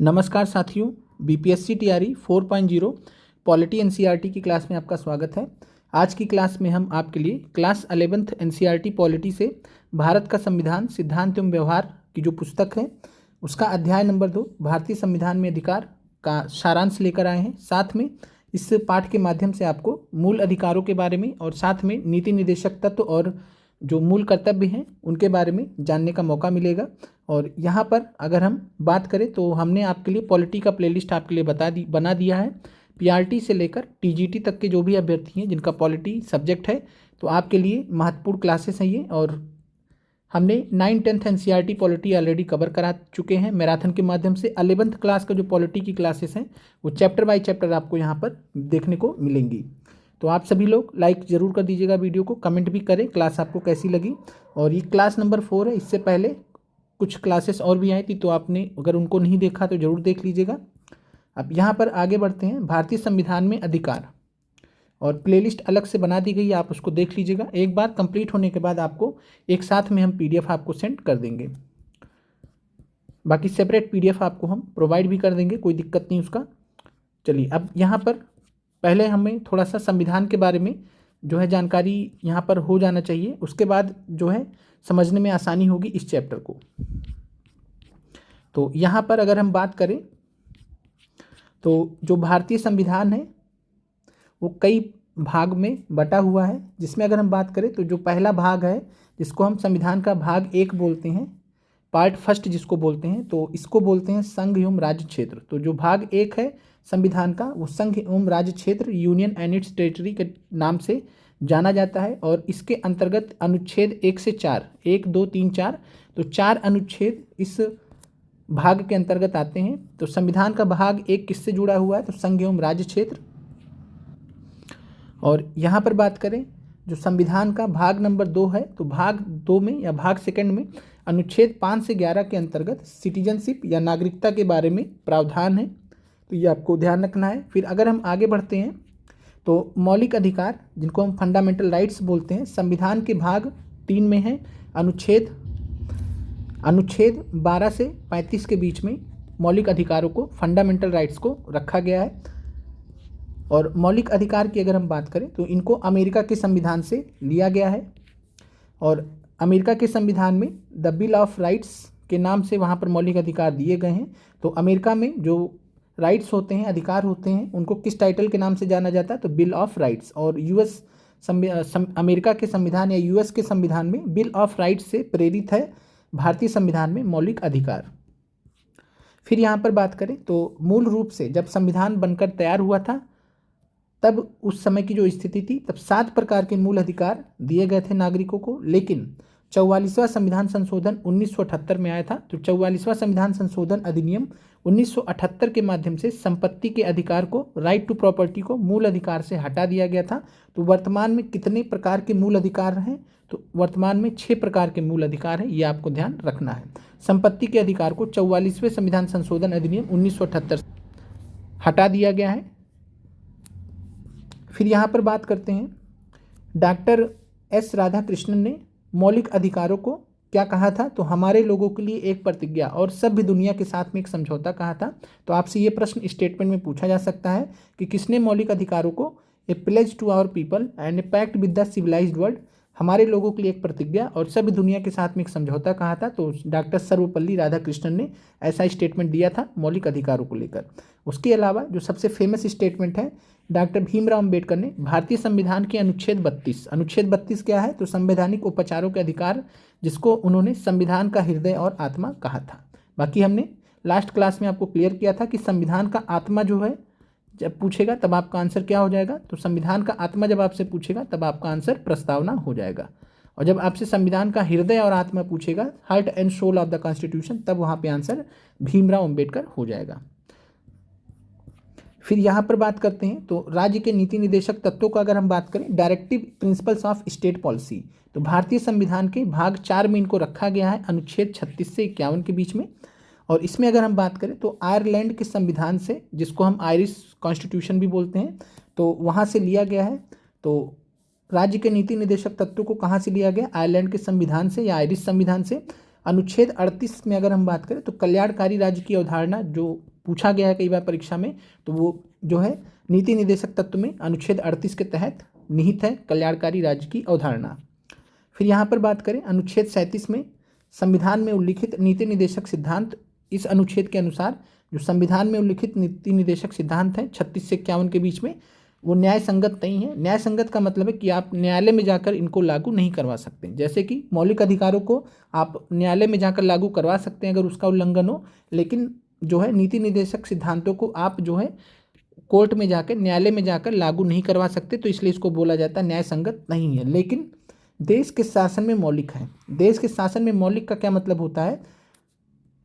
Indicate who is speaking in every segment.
Speaker 1: नमस्कार साथियों, BPSC TRE 4.0 polity NCERT की क्लास में आपका स्वागत है। आज की क्लास में हम आपके लिए क्लास 11th एनसीईआरटी पॉलिटी से भारत का संविधान सिद्धांत एवं व्यवहार की जो पुस्तक है उसका अध्याय नंबर 2 भारतीय संविधान में अधिकार का सारांश लेकर आए हैं। साथ में इस पाठ के माध्यम से आपको मूल अधिकारों के बारे में और साथ में नीति निर्देशक तत्व और जो मूल कर्तव्य हैं उनके बारे में जानने का मौका मिलेगा। और यहाँ पर अगर हम बात करें तो हमने आपके लिए पॉलिटी का प्लेलिस्ट आपके लिए बना दिया है। पीआरटी से लेकर टीजीटी तक के जो भी अभ्यर्थी हैं जिनका पॉलिटी सब्जेक्ट है तो आपके लिए महत्वपूर्ण क्लासेस हैं ये। और हमने 9th-10th NCERT polity already cover करा चुके हैं मैराथन के माध्यम से। 11th क्लास का जो पॉलिटी की क्लासेस हैं वो चैप्टर बाय चैप्टर आपको यहाँ पर देखने को मिलेंगी। तो आप सभी लोग लाइक ज़रूर कर दीजिएगा वीडियो को, कमेंट भी करें क्लास आपको कैसी लगी। और ये क्लास नंबर 4 है। इससे पहले कुछ क्लासेस और भी आई थी तो आपने अगर उनको नहीं देखा तो ज़रूर देख लीजिएगा। अब यहाँ पर आगे बढ़ते हैं। भारतीय संविधान में अधिकार और प्लेलिस्ट अलग से बना दी गई है, आप उसको देख लीजिएगा। एक बार कंप्लीट होने के बाद आपको एक साथ में हम पीडीएफ आपको सेंड कर देंगे। बाकी सेपरेट पीडीएफ आपको हम प्रोवाइड भी कर देंगे, कोई दिक्कत नहीं उसका। चलिए अब यहाँ पर पहले हमें थोड़ा सा संविधान के बारे में जो है जानकारी यहाँ पर हो जाना चाहिए, उसके बाद जो है समझने में आसानी होगी इस चैप्टर को। तो यहाँ पर अगर हम बात करें तो जो भारतीय संविधान है वो कई भाग में बटा हुआ है, जिसमें अगर हम बात करें तो जो पहला भाग है जिसको हम संविधान का भाग 1 बोलते हैं, पार्ट फर्स्ट जिसको बोलते हैं, तो इसको बोलते हैं संघ एवं राज्य क्षेत्र। तो जो भाग 1 है संविधान का वो संघ एवं राज्य क्षेत्र, यूनियन एंड इट्स टेरिटरी के नाम से जाना जाता है। और इसके अंतर्गत अनुच्छेद 1 से 4, 1, 2, 3, 4, तो 4 अनुच्छेद इस भाग के अंतर्गत आते हैं। तो संविधान का भाग 1 किससे जुड़ा हुआ है तो संघ एवं राज्य क्षेत्र। और यहाँ पर बात करें जो संविधान का भाग नंबर 2 है तो भाग 2 में या भाग 2 में अनुच्छेद 5 से 11 के अंतर्गत सिटीजनशिप या नागरिकता के बारे में प्रावधान है, तो ये आपको ध्यान रखना है। फिर अगर हम आगे बढ़ते हैं तो मौलिक अधिकार जिनको हम फंडामेंटल राइट्स बोलते हैं, संविधान के भाग 3 में है। अनुच्छेद 12 से 35 के बीच में मौलिक अधिकारों को, फंडामेंटल राइट्स को रखा गया है। और मौलिक अधिकार की अगर हम बात करें तो इनको अमेरिका के संविधान से लिया गया है। और अमेरिका के संविधान में द बिल ऑफ राइट्स के नाम से वहाँ पर मौलिक अधिकार दिए गए हैं। तो अमेरिका में जो राइट्स होते हैं, अधिकार होते हैं, उनको किस टाइटल के नाम से जाना जाता है तो बिल ऑफ राइट्स। और यूएस अमेरिका के संविधान या यूएस के संविधान में बिल ऑफ राइट्स से प्रेरित है भारतीय संविधान में मौलिक अधिकार। फिर यहाँ पर बात करें तो मूल रूप से जब संविधान बनकर तैयार हुआ था तब उस समय की जो स्थिति थी तब 7 प्रकार के मूल अधिकार दिए गए थे नागरिकों को। लेकिन 44वां संविधान संशोधन 1978 में आया था। तो 44वां संविधान संशोधन अधिनियम 1978 के माध्यम से संपत्ति के अधिकार को, राइट टू प्रॉपर्टी को मूल अधिकार से हटा दिया गया था। तो वर्तमान में कितने प्रकार के मूल अधिकार हैं तो वर्तमान में 6 प्रकार के मूल अधिकार हैं, ये आपको ध्यान रखना है। संपत्ति के अधिकार को 44वें संविधान संशोधन अधिनियम 1978 हटा दिया गया है। फिर यहाँ पर बात करते हैं डॉक्टर एस राधाकृष्णन ने मौलिक अधिकारों को क्या कहा था तो हमारे लोगों के लिए एक प्रतिज्ञा और सभ्य दुनिया के साथ में एक समझौता कहा था। तो आपसे ये प्रश्न स्टेटमेंट में पूछा जा सकता है कि किसने मौलिक अधिकारों को a pledge to our people and a pact with the civilised world, हमारे लोगों के लिए एक प्रतिज्ञा और सभ्य दुनिया के साथ में एक समझौता कहा था। तो डॉक्टर सर्वपल्ली राधाकृष्णन ने ऐसा स्टेटमेंट दिया था मौलिक अधिकारों को लेकर। उसके अलावा जो सबसे फेमस स्टेटमेंट है डॉक्टर भीमराव अंबेडकर ने भारतीय संविधान के अनुच्छेद 32 क्या है तो संवैधानिक उपचारों के अधिकार, जिसको उन्होंने संविधान का हृदय और आत्मा कहा था। बाकी हमने लास्ट क्लास में आपको क्लियर किया था कि संविधान का आत्मा जो है जब पूछेगा तब आपका आंसर क्या हो जाएगा तो संविधान का आत्मा जब आपसे पूछेगा तब आपका आंसर प्रस्तावना हो जाएगा। और जब आपसे संविधान का हृदय और आत्मा पूछेगा, heart and soul of the constitution, तब वहाँ पे आंसर भीमराव अंबेडकर हो जाएगा। फिर यहाँ पर बात करते हैं तो राज्य के नीति निर्देशक तत्वों का अगर हम बात करें, directive principles of state policy, तो भारतीय संविधान के भाग 4 में इनको रखा गया है अनुच्छेद 36 से 51 के बीच में। और इसमें अगर हम बात करें तो आयरलैंड के संविधान से, जिसको हम आयरिश कॉन्स्टिट्यूशन भी बोलते हैं, तो वहाँ से लिया गया है। तो राज्य के नीति निर्देशक तत्वों को कहाँ से लिया गया, आयरलैंड के संविधान से या आयरिश संविधान से। अनुच्छेद 38 में अगर हम बात करें तो कल्याणकारी राज्य की अवधारणा जो पूछा गया है कई बार परीक्षा में, तो वो जो है नीति निदेशक तत्व में अनुच्छेद 38 के तहत निहित है कल्याणकारी राज्य की अवधारणा। फिर यहाँ पर बात करें अनुच्छेद 37 में संविधान में उल्लिखित नीति निदेशक सिद्धांत, इस अनुच्छेद के अनुसार जो संविधान में उल्लिखित नीति निदेशक सिद्धांत हैं 36 से 51 के बीच में, वो न्याय संगत नहीं है। न्याय संगत का मतलब है कि आप न्यायालय में जाकर इनको लागू नहीं करवा सकते। जैसे कि मौलिक अधिकारों को आप न्यायालय में जाकर लागू करवा सकते हैं अगर उसका उल्लंघन हो, लेकिन जो है नीति निदेशक सिद्धांतों को आप जो है कोर्ट में जाकर, न्यायालय में जाकर लागू नहीं करवा सकते, तो इसलिए इसको बोला जाता है न्याय संगत नहीं है। लेकिन देश के शासन में मौलिक है। देश के शासन में मौलिक का क्या मतलब होता है?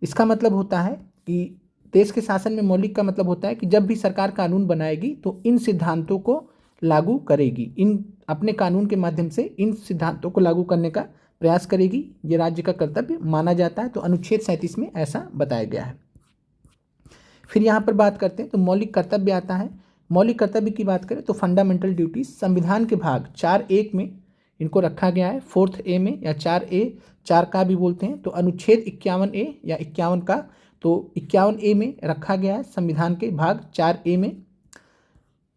Speaker 1: इसका मतलब होता है कि देश के शासन में मौलिक का मतलब होता है कि जब भी सरकार कानून बनाएगी तो इन सिद्धांतों को लागू करेगी, इन अपने कानून के माध्यम से इन सिद्धांतों को लागू करने का प्रयास करेगी। ये राज्य का कर्तव्य माना जाता है। तो अनुच्छेद 37 में ऐसा बताया गया है। फिर यहाँ पर बात करते हैं तो मौलिक कर्तव्य आता है। मौलिक कर्तव्य की बात करें तो फंडामेंटल ड्यूटीज संविधान के भाग 4(1) में इनको रखा गया है, 4A में या 4A, 4 का भी बोलते हैं। तो अनुच्छेद 51A या 51 का, तो 51A में रखा गया है संविधान के भाग 4A में।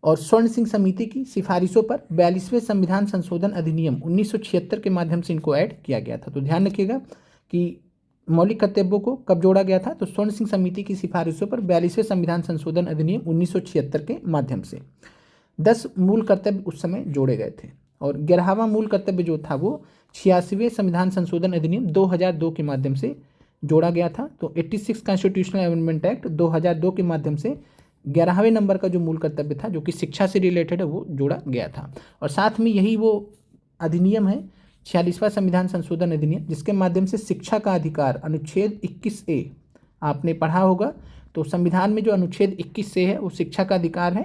Speaker 1: और स्वर्ण सिंह समिति की सिफारिशों पर 42वें संविधान संशोधन अधिनियम 1976 के माध्यम से इनको ऐड किया गया था। तो ध्यान रखिएगा कि मौलिक कर्तव्यों को कब जोड़ा गया था, तो स्वर्ण सिंह समिति की सिफारिशों पर 42वें संविधान संशोधन अधिनियम 1976 के माध्यम से 10 मूल कर्तव्य उस समय जोड़े गए थे। और 11वां मूल कर्तव्य जो था वो 86वें संविधान संशोधन अधिनियम 2002 के माध्यम से जोड़ा गया था। तो 86 कॉन्स्टिट्यूशनल अमेंडमेंट एक्ट 2002 के माध्यम से 11वें नंबर का जो मूल कर्तव्य था जो कि शिक्षा से रिलेटेड है वो जोड़ा गया था। और साथ में यही वो अधिनियम है 46वां संविधान संशोधन अधिनियम जिसके माध्यम से शिक्षा का अधिकार, अनुच्छेद 21A आपने पढ़ा होगा। तो संविधान में जो अनुच्छेद 21A है वो शिक्षा का अधिकार है।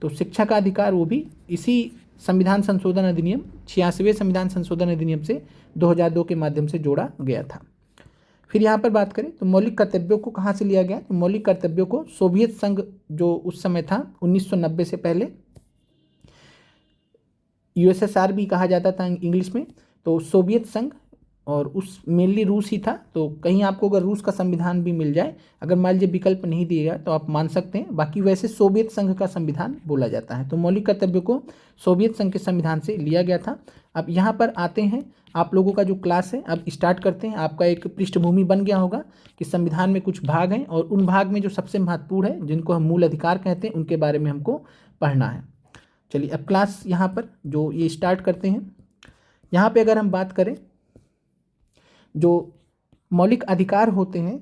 Speaker 1: तो शिक्षा का अधिकार वो भी इसी संविधान संशोधन अधिनियम 86वें संविधान संशोधन अधिनियम से 2002 के माध्यम से जोड़ा गया था। फिर यहाँ पर बात करें तो मौलिक कर्तव्यों को कहाँ से लिया गया, तो मौलिक कर्तव्यों को सोवियत संघ जो उस समय था 1990 से पहले, USSR भी कहा जाता था इंग्लिश में, तो सोवियत संघ, और उस मेनली रूस ही था। तो कहीं आपको अगर रूस का संविधान भी मिल जाए, अगर मान लीजिए विकल्प नहीं दिएगा तो आप मान सकते हैं, बाकी वैसे सोवियत संघ का संविधान बोला जाता है। तो मौलिक कर्तव्यों को सोवियत संघ के संविधान से लिया गया था। अब यहाँ पर आते हैं, आप लोगों का जो क्लास है अब स्टार्ट करते हैं। आपका एक पृष्ठभूमि बन गया होगा कि संविधान में कुछ भाग हैं और उन भाग में जो सबसे महत्वपूर्ण है जिनको हम मूल अधिकार कहते हैं उनके बारे में हमको पढ़ना है। चलिए अब क्लास यहाँ पर जो ये स्टार्ट करते हैं। यहाँ पे अगर हम बात करें, जो मौलिक अधिकार होते हैं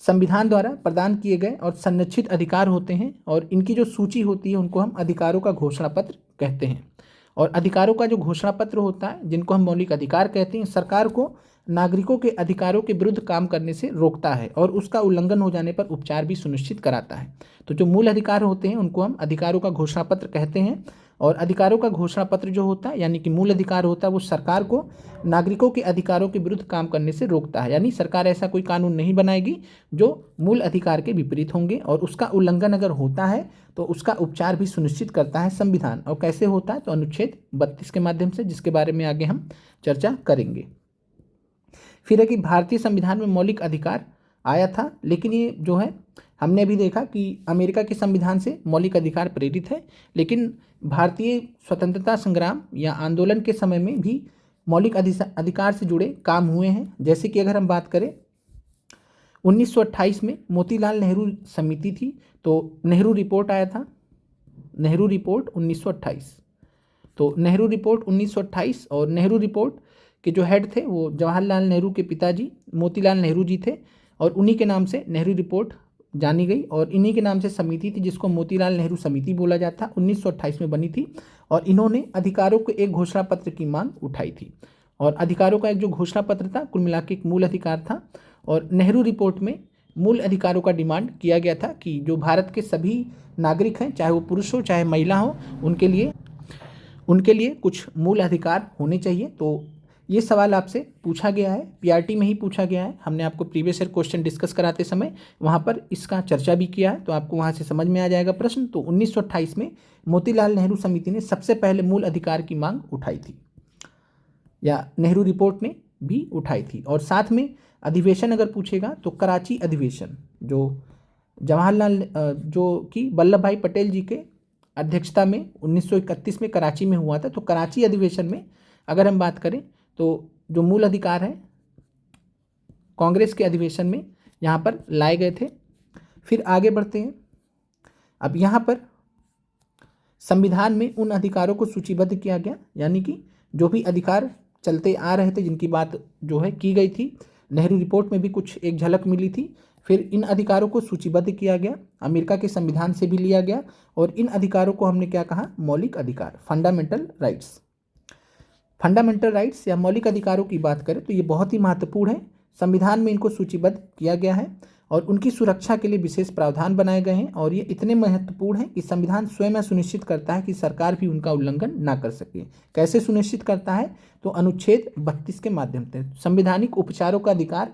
Speaker 1: संविधान द्वारा प्रदान किए गए और संरक्षित अधिकार होते हैं, और इनकी जो सूची होती है उनको हम अधिकारों का घोषणा पत्र कहते हैं। और अधिकारों का जो घोषणा पत्र होता है जिनको हम मौलिक अधिकार कहते हैं, सरकार को नागरिकों के अधिकारों के विरुद्ध काम करने से रोकता है और उसका उल्लंघन हो जाने पर उपचार भी सुनिश्चित कराता है। तो जो मूल अधिकार होते हैं उनको हम अधिकारों का घोषणा पत्र कहते हैं। और अधिकारों का घोषणा पत्र जो होता है यानी कि मूल अधिकार होता है वो सरकार को नागरिकों के अधिकारों के विरुद्ध काम करने से रोकता है। यानी सरकार ऐसा कोई कानून नहीं बनाएगी जो मूल अधिकार के विपरीत होंगे, और उसका उल्लंघन अगर होता है तो उसका उपचार भी सुनिश्चित करता है संविधान। और कैसे होता है, तो अनुच्छेद 32 के माध्यम से, जिसके बारे में आगे हम चर्चा करेंगे। फिर है कि भारतीय संविधान में मौलिक अधिकार आया था, लेकिन ये जो है हमने भी देखा कि अमेरिका के संविधान से मौलिक अधिकार प्रेरित है, लेकिन भारतीय स्वतंत्रता संग्राम या आंदोलन के समय में भी मौलिक अधिकार से जुड़े काम हुए हैं। जैसे कि अगर हम बात करें 1928 में मोतीलाल नेहरू समिति थी, तो नेहरू रिपोर्ट आया था, नेहरू रिपोर्ट 1928। तो नेहरू रिपोर्ट 1928, और नेहरू रिपोर्ट के जो हेड थे वो जवाहरलाल नेहरू के पिताजी मोतीलाल नेहरू जी थे, और उन्हीं के नाम से नेहरू रिपोर्ट जानी गई, और इन्हीं के नाम से समिति थी जिसको मोतीलाल नेहरू समिति बोला जाता, 1928 में बनी थी। और इन्होंने अधिकारों के एक घोषणा पत्र की मांग उठाई थी, और अधिकारों का एक जो घोषणा पत्र था कुल मिला के एक मूल अधिकार था। और नेहरू रिपोर्ट में मूल अधिकारों का डिमांड किया गया था कि जो भारत के सभी नागरिक हैं, चाहे वो पुरुष हो चाहे महिला हो, उनके लिए कुछ मूल अधिकार होने चाहिए। तो ये सवाल आपसे पूछा गया है, पीआरटी में ही पूछा गया है। हमने आपको प्रीवियस ईयर क्वेश्चन डिस्कस कराते समय वहाँ पर इसका चर्चा भी किया है, तो आपको वहाँ से समझ में आ जाएगा प्रश्न। तो 1928 में मोतीलाल नेहरू समिति ने सबसे पहले मूल अधिकार की मांग उठाई थी, या नेहरू रिपोर्ट ने भी उठाई थी। और साथ में अधिवेशन अगर पूछेगा तो कराची अधिवेशन जो जवाहरलाल जो कि वल्लभ भाई पटेल जी के अध्यक्षता में 1931 में कराची में हुआ था। तो कराची अधिवेशन में अगर हम बात करें तो जो मूल अधिकार है कांग्रेस के अधिवेशन में यहाँ पर लाए गए थे। फिर आगे बढ़ते हैं। अब यहाँ पर संविधान में उन अधिकारों को सूचीबद्ध किया गया, यानी कि जो भी अधिकार चलते आ रहे थे जिनकी बात जो है की गई थी, नेहरू रिपोर्ट में भी कुछ एक झलक मिली थी। फिर इन अधिकारों को सूचीबद्ध किया गया, अमेरिका के संविधान से भी लिया गया, और इन अधिकारों को हमने क्या कहा, मौलिक अधिकार, फंडामेंटल राइट्स। फंडामेंटल राइट्स या मौलिक अधिकारों की बात करें तो ये बहुत ही महत्वपूर्ण है। संविधान में इनको सूचीबद्ध किया गया है और उनकी सुरक्षा के लिए विशेष प्रावधान बनाए गए हैं, और ये इतने महत्वपूर्ण हैं कि संविधान स्वयं सुनिश्चित करता है कि सरकार भी उनका उल्लंघन ना कर सके। कैसे सुनिश्चित करता है, तो अनुच्छेद 32 के माध्यम से संवैधानिक उपचारों का अधिकार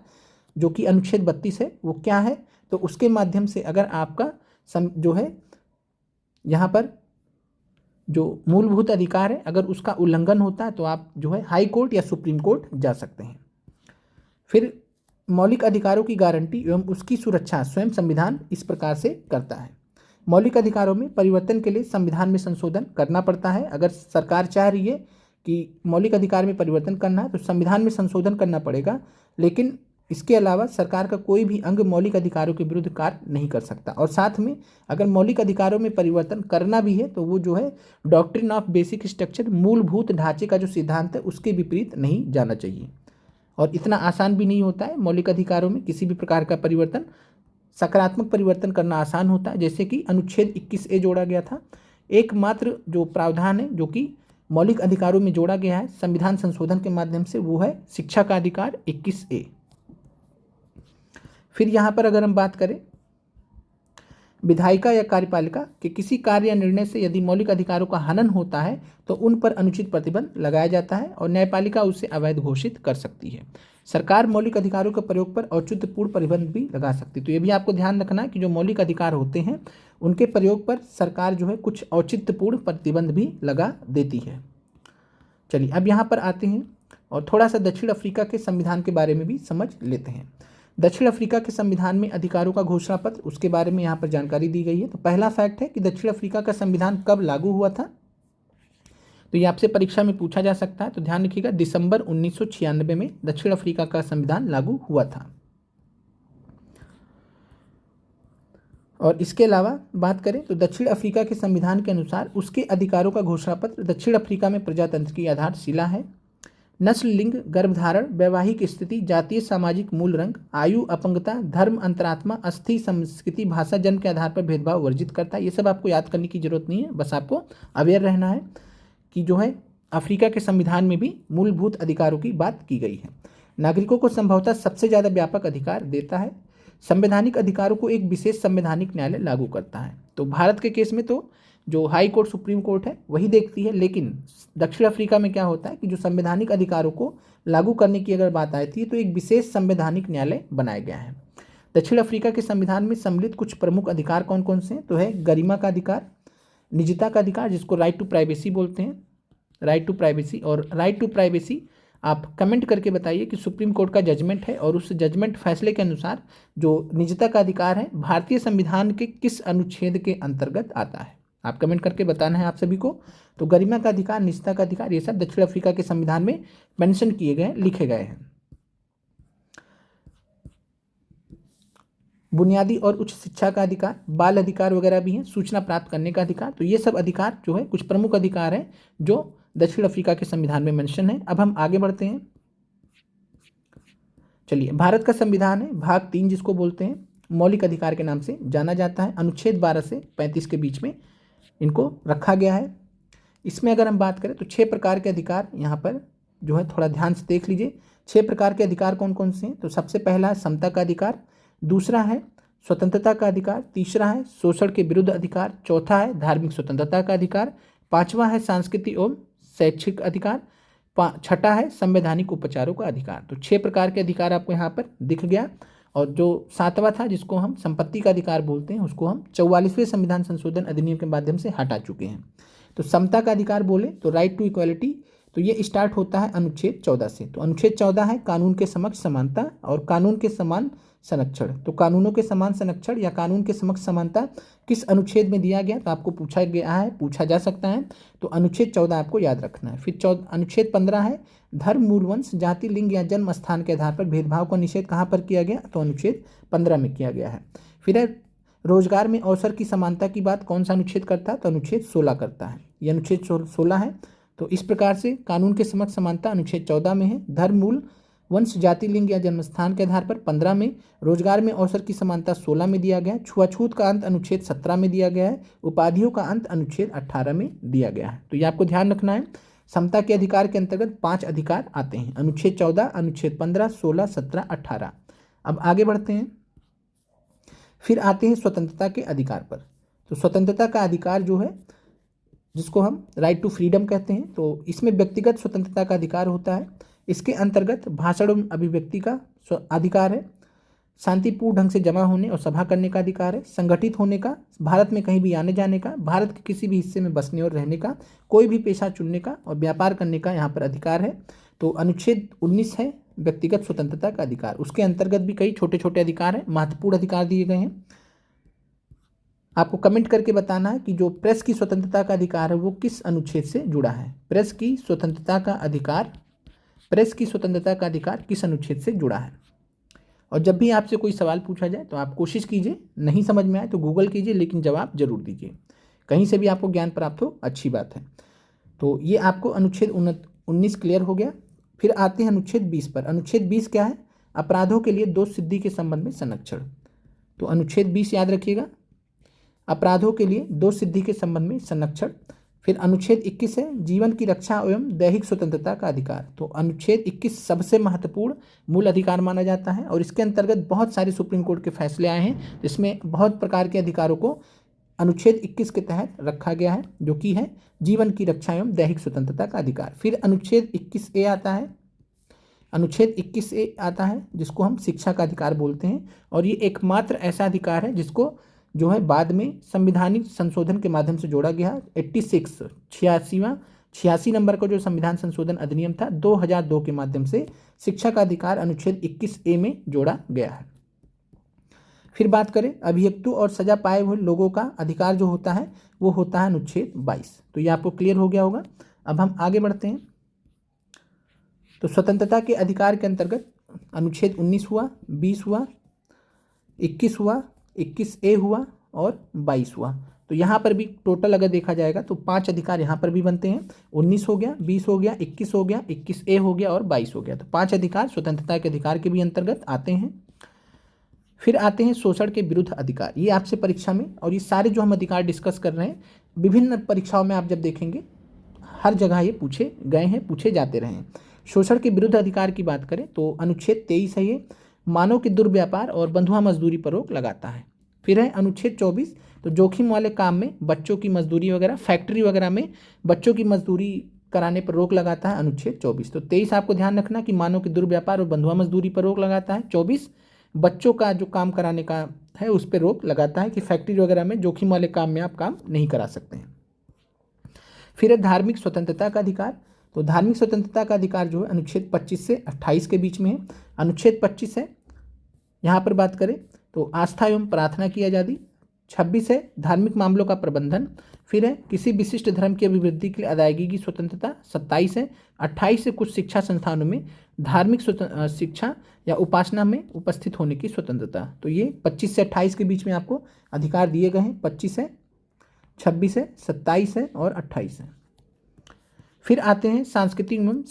Speaker 1: जो कि अनुच्छेद 32 है वो क्या है, तो उसके माध्यम से अगर आपका जो है यहाँ पर जो मूलभूत अधिकार है अगर उसका उल्लंघन होता है तो आप जो है हाई कोर्ट या सुप्रीम कोर्ट जा सकते हैं। फिर मौलिक अधिकारों की गारंटी एवं उसकी सुरक्षा स्वयं संविधान इस प्रकार से करता है। मौलिक अधिकारों में परिवर्तन के लिए संविधान में संशोधन करना पड़ता है। अगर सरकार चाह रही है कि मौलिक अधिकार में परिवर्तन करना है तो संविधान में संशोधन करना पड़ेगा, लेकिन इसके अलावा सरकार का कोई भी अंग मौलिक अधिकारों के विरुद्ध कार्य नहीं कर सकता। और साथ में अगर मौलिक अधिकारों में परिवर्तन करना भी है तो वो जो है डॉक्ट्रिन ऑफ बेसिक स्ट्रक्चर, मूलभूत ढांचे का जो सिद्धांत है उसके विपरीत नहीं जाना चाहिए। और इतना आसान भी नहीं होता है मौलिक अधिकारों में किसी भी प्रकार का परिवर्तन। सकारात्मक परिवर्तन करना आसान होता है, जैसे कि अनुच्छेद 21A जोड़ा गया था। एकमात्र जो प्रावधान है जो कि मौलिक अधिकारों में जोड़ा गया है संविधान संशोधन के माध्यम से, वो है शिक्षा का अधिकार 21A। फिर यहाँ पर अगर हम बात करें विधायिका या कार्यपालिका के किसी कार्य या निर्णय से यदि मौलिक अधिकारों का हनन होता है तो उन पर अनुचित प्रतिबंध लगाया जाता है और न्यायपालिका उसे अवैध घोषित कर सकती है। सरकार मौलिक अधिकारों के प्रयोग पर औचित्यपूर्ण प्रतिबंध भी लगा सकती है। तो ये भी आपको ध्यान रखना है कि जो मौलिक अधिकार होते हैं उनके प्रयोग पर सरकार जो है कुछ औचित्यपूर्ण प्रतिबंध भी लगा देती है। चलिए अब यहाँ पर आते हैं और थोड़ा सा दक्षिण अफ्रीका के संविधान के बारे में भी समझ लेते हैं। दक्षिण अफ्रीका के संविधान में अधिकारों का घोषणा पत्र, उसके बारे में यहाँ पर जानकारी दी गई है। तो पहला फैक्ट है कि दक्षिण अफ्रीका का संविधान कब लागू हुआ था, तो ये आपसे परीक्षा में पूछा जा सकता है। तो ध्यान रखिएगा दिसंबर 1996 में दक्षिण अफ्रीका का संविधान लागू हुआ था। और इसके अलावा बात करें तो दक्षिण अफ्रीका के संविधान के अनुसार उसके अधिकारों का घोषणा पत्र दक्षिण अफ्रीका में प्रजातंत्र की आधारशिला है। नस्ल, लिंग, गर्भधारण, वैवाहिक स्थिति, जातीय सामाजिक मूल रंग, आयु, अपंगता, धर्म, अंतरात्मा, अस्थि, संस्कृति, भाषा, जन्म के आधार पर भेदभाव वर्जित करता है। ये सब आपको याद करने की जरूरत नहीं है, बस आपको अवेयर रहना है कि जो है अफ्रीका के संविधान में भी मूलभूत अधिकारों की बात की गई है। नागरिकों को संभवतः सबसे ज़्यादा व्यापक अधिकार देता है। संवैधानिक अधिकारों को एक विशेष संवैधानिक न्यायालय लागू करता है। तो भारत के केस में तो जो हाई कोर्ट सुप्रीम कोर्ट है वही देखती है, लेकिन दक्षिण अफ्रीका में क्या होता है कि जो संवैधानिक अधिकारों को लागू करने की अगर बात आती है तो एक विशेष संवैधानिक न्यायालय बनाया गया है। दक्षिण अफ्रीका के संविधान में सम्मिलित कुछ प्रमुख अधिकार कौन कौन से हैं, तो है गरिमा का अधिकार, निजता का अधिकार जिसको राइट टू प्राइवेसी बोलते हैं, राइट टू प्राइवेसी। और राइट टू प्राइवेसी आप कमेंट करके बताइए कि सुप्रीम कोर्ट का जजमेंट है और उस जजमेंट फैसले के अनुसार जो निजता का अधिकार है भारतीय संविधान के किस अनुच्छेद के अंतर्गत आता है, आप कमेंट करके बताना है आप सभी को। तो गरिमा का अधिकार, निजता का अधिकार, ये सब दक्षिण अफ्रीका के संविधान में मेंशन किए गए, लिखे गए हैं। बुनियादी और उच्च शिक्षा का अधिकार, बाल अधिकार वगैरह भी हैं, सूचना प्राप्त करने का अधिकार। तो ये सब अधिकार जो है कुछ प्रमुख अधिकार हैं जो दक्षिण अफ्रीका के संविधान में मेंशन है। अब हम आगे बढ़ते हैं। चलिए, भारत का संविधान है भाग 3 जिसको बोलते हैं मौलिक अधिकार के नाम से जाना जाता है। अनुच्छेद 12 से 35 के बीच में इनको रखा गया है। इसमें अगर हम बात करें तो 6 प्रकार के अधिकार यहाँ पर जो है थोड़ा ध्यान से देख लीजिए। 6 प्रकार के अधिकार कौन कौन से हैं, तो सबसे पहला है समता का अधिकार, दूसरा है स्वतंत्रता का अधिकार, तीसरा है शोषण के विरुद्ध अधिकार, चौथा है धार्मिक स्वतंत्रता का अधिकार, पांचवा है सांस्कृतिक एवं शैक्षिक अधिकार, छठा है संवैधानिक उपचारों का अधिकार। तो 6 प्रकार के अधिकार आपको यहाँ पर दिख गया। और जो 7वां था जिसको हम संपत्ति का अधिकार बोलते हैं उसको हम 44वें संविधान संशोधन अधिनियम के माध्यम से हटा चुके हैं। तो समता का अधिकार बोले तो राइट टू इक्वालिटी, तो ये स्टार्ट होता है अनुच्छेद 14 से। तो अनुच्छेद 14 है कानून के समक्ष समानता और कानून के समान संरक्षण। तो कानूनों के समान संरक्षण या कानून के समक्ष समानता किस अनुच्छेद में दिया गया, तो आपको पूछा जा सकता है। तो अनुच्छेद 14 आपको याद रखना है। फिर अनुच्छेद 15 है धर्म, मूल, वंश, जाति, लिंग या जन्म स्थान के आधार पर भेदभाव का निषेध कहाँ पर किया गया, तो अनुच्छेद 15 में किया गया है। फिर है रोजगार में अवसर की समानता की बात कौन सा अनुच्छेद करता है, तो अनुच्छेद 16 करता है। यह अनुच्छेद 16 है। तो इस प्रकार से कानून के समक्ष समानता अनुच्छेद 14 में है, धर्म, मूल, वंश, जाति, लिंग या जन्मस्थान के आधार पर 15 में, रोजगार में अवसर की समानता 16 में दिया गया है, छुआछूत का अंत अनुच्छेद 17 में दिया गया है, उपाधियों का अंत अनुच्छेद 18 में दिया गया है। तो ये आपको ध्यान रखना है। समता के अधिकार के अंतर्गत 5 अधिकार आते हैं, अनुच्छेद 14, अनुच्छेद 15, 16, 17, 18। अब आगे बढ़ते हैं। फिर आते हैं स्वतंत्रता के अधिकार पर। तो स्वतंत्रता का अधिकार जो है, जिसको हम राइट टू फ्रीडम कहते हैं, तो इसमें व्यक्तिगत स्वतंत्रता का अधिकार होता है। इसके अंतर्गत भाषण एवं अभिव्यक्ति का अधिकार है, शांतिपूर्ण ढंग से जमा होने और सभा करने का अधिकार है, संगठित होने का, भारत में कहीं भी आने जाने का, भारत के किसी भी हिस्से में बसने और रहने का, कोई भी पेशा चुनने का और व्यापार करने का यहाँ पर अधिकार है। तो अनुच्छेद 19 है व्यक्तिगत स्वतंत्रता का अधिकार। उसके अंतर्गत भी कई छोटे छोटे अधिकार हैं, महत्वपूर्ण अधिकार दिए गए हैं। आपको कमेंट करके बताना है कि जो प्रेस की स्वतंत्रता का अधिकार है वो किस अनुच्छेद से जुड़ा है। प्रेस की स्वतंत्रता का अधिकार किस अनुच्छेद से जुड़ा है। और जब भी आपसे कोई सवाल पूछा जाए तो आप कोशिश कीजिए, नहीं समझ में आए तो गूगल कीजिए, लेकिन जवाब जरूर दीजिए। कहीं से भी आपको ज्ञान प्राप्त हो, अच्छी बात है। तो ये आपको अनुच्छेद 19 क्लियर हो गया। फिर आते हैं अनुच्छेद 20 पर। अनुच्छेद 20 क्या है, अपराधों के लिए दोष सिद्धि के संबंध में संरक्षण। तो अनुच्छेद 20 याद रखिएगा, अपराधों के लिए दोष सिद्धि के संबंध में संरक्षण। फिर अनुच्छेद 21 है जीवन की रक्षा एवं दैहिक स्वतंत्रता का अधिकार। तो अनुच्छेद 21 सबसे महत्वपूर्ण मूल अधिकार माना जाता है और इसके अंतर्गत बहुत सारे सुप्रीम कोर्ट के फैसले आए हैं, जिसमें बहुत प्रकार के अधिकारों को अनुच्छेद 21 के तहत रखा गया है, जो कि है जीवन की रक्षा एवं दैहिक स्वतंत्रता का अधिकार। फिर अनुच्छेद 21A आता है। अनुच्छेद 21A आता है जिसको हम शिक्षा का अधिकार बोलते हैं, और ये एकमात्र ऐसा अधिकार है जिसको जो है बाद में संविधानिक संशोधन के माध्यम से जोड़ा गया। 86 नंबर का जो संविधान संशोधन अधिनियम था 2002 के माध्यम से शिक्षा का अधिकार अनुच्छेद 21A में जोड़ा गया है। फिर बात करें अभियुक्तों और सजा पाए हुए लोगों का अधिकार जो होता है वो होता है अनुच्छेद 22। तो ये आपको क्लियर हो गया होगा। अब हम आगे बढ़ते हैं। तो स्वतंत्रता के अधिकार के अंतर्गत अनुच्छेद 19 हुआ, 20 हुआ, 21 हुआ, 21A हुआ और 22 हुआ। तो यहाँ पर भी टोटल अगर देखा जाएगा तो 5 अधिकार यहाँ पर भी बनते हैं। 19 हो गया, 20 हो गया, 21 हो गया, 21A हो गया और 22 हो गया। तो 5 अधिकार स्वतंत्रता के अधिकार के भी अंतर्गत आते हैं। फिर आते हैं शोषण के विरुद्ध अधिकार। ये आपसे परीक्षा में, और ये सारे जो हम अधिकार डिस्कस कर रहे हैं विभिन्न परीक्षाओं में आप जब देखेंगे हर जगह ये पूछे गए हैं, पूछे जाते रहे हैं। शोषण के विरुद्ध अधिकार की बात करें तो अनुच्छेद 23 है, ये मानव के दुर्व्यापार और बंधुआ मजदूरी पर रोक लगाता है। फिर है अनुच्छेद 24, तो जोखिम वाले काम में बच्चों की मजदूरी वगैरह, फैक्ट्री वगैरह में बच्चों की मजदूरी कराने पर रोक लगाता है अनुच्छेद 24। तो 23 आपको ध्यान रखना कि मानव के दुर्व्यापार और बंधुआ मजदूरी पर रोक लगाता है। 24 बच्चों का जो काम कराने का है उस पर रोक लगाता है कि फैक्ट्री वगैरह में जोखिम वाले काम में आप काम नहीं करा सकते हैं। फिर है धार्मिक स्वतंत्रता का अधिकार। तो धार्मिक स्वतंत्रता का अधिकार जो है अनुच्छेद 25 से 28 के बीच में है। अनुच्छेद 25 है, यहाँ पर बात करें तो आस्था एवं प्रार्थना की आज़ादी। 26 है धार्मिक मामलों का प्रबंधन। फिर है किसी विशिष्ट धर्म की अभिवृद्धि के लिए अदायगी की स्वतंत्रता। 27 है 28 से कुछ शिक्षा संस्थानों में धार्मिक शिक्षा या उपासना में उपस्थित होने की स्वतंत्रता। तो ये 25 से 28 के बीच में आपको अधिकार दिए गए हैं। 25 है, 26 है, 27 है और 28 है। फिर आते हैं सांस्कृतिक एवं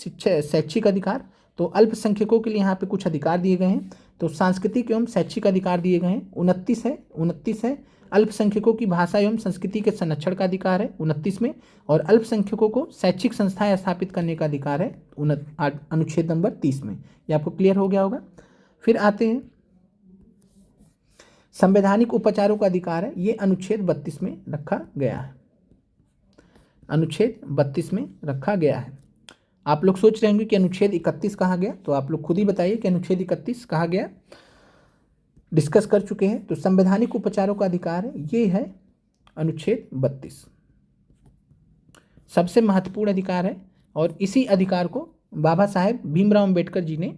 Speaker 1: शैक्षिक अधिकार। तो अल्पसंख्यकों के लिए यहाँ पे कुछ अधिकार दिए गए हैं। तो सांस्कृतिक एवं शैक्षिक अधिकार दिए गए हैं। 29 है अल्पसंख्यकों की भाषा एवं संस्कृति के संरक्षण का अधिकार है 29 में, और अल्पसंख्यकों को शैक्षिक संस्थाएं स्थापित करने का अधिकार है अनुच्छेद नंबर 30 में। ये आपको क्लियर हो गया होगा। फिर आते हैं संवैधानिक उपचारों का अधिकार है, ये अनुच्छेद 32 में रखा गया है। अनुच्छेद 32 में रखा गया है। आप लोग सोच रहे होंगे कि अनुच्छेद 31 कहाँ गया, तो आप लोग खुद ही बताइए कि अनुच्छेद 31 कहाँ गया। डिस्कस कर चुके हैं। तो संवैधानिक उपचारों का अधिकार है, ये है अनुच्छेद 32, सबसे महत्वपूर्ण अधिकार है। और इसी अधिकार को बाबा साहेब भीमराव अंबेडकर जी ने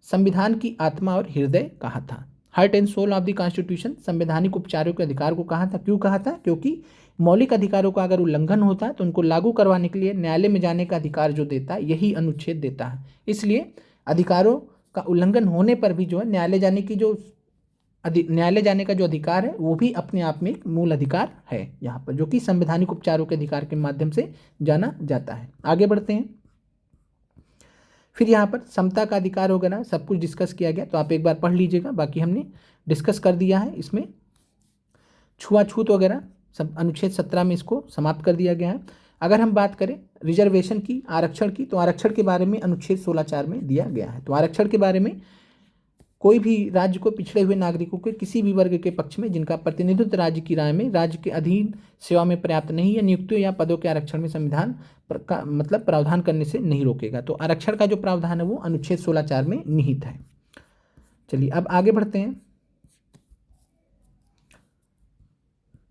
Speaker 1: संविधान की आत्मा और हृदय कहा था। Heart and soul of the constitution, संवैधानिक उपचारों के अधिकार को कहा था। क्यों कहा था? क्योंकि मौलिक अधिकारों का अगर उल्लंघन होता है तो उनको लागू करवाने के लिए न्यायालय में जाने का अधिकार जो देता है यही अनुच्छेद देता है। इसलिए अधिकारों का उल्लंघन होने पर भी जो है न्यायालय जाने का जो अधिकार है वो भी अपने आप में एक मूल अधिकार है यहाँ पर, जो कि संवैधानिक उपचारों के अधिकार के माध्यम से जाना जाता है। आगे बढ़ते हैं। फिर यहाँ पर समता का अधिकार वगैरह सब कुछ डिस्कस किया गया, तो आप एक बार पढ़ लीजिएगा, बाकी हमने डिस्कस कर दिया है। इसमें छुआछूत वगैरह सब अनुच्छेद 17 में इसको समाप्त कर दिया गया है। अगर हम बात करें रिजर्वेशन की, आरक्षण की, तो आरक्षण के बारे में अनुच्छेद 16(4) में दिया गया है। तो आरक्षण के बारे में कोई भी राज्य को पिछड़े हुए नागरिकों के किसी भी वर्ग के पक्ष में जिनका प्रतिनिधित्व राज्य की राय में राज्य के अधीन सेवा में पर्याप्त नहीं है, नियुक्तियों या पदों के आरक्षण में संविधान का मतलब प्रावधान करने से नहीं रोकेगा। तो आरक्षण का जो प्रावधान है वो अनुच्छेद 16(4) में निहित है। चलिए अब आगे बढ़ते हैं।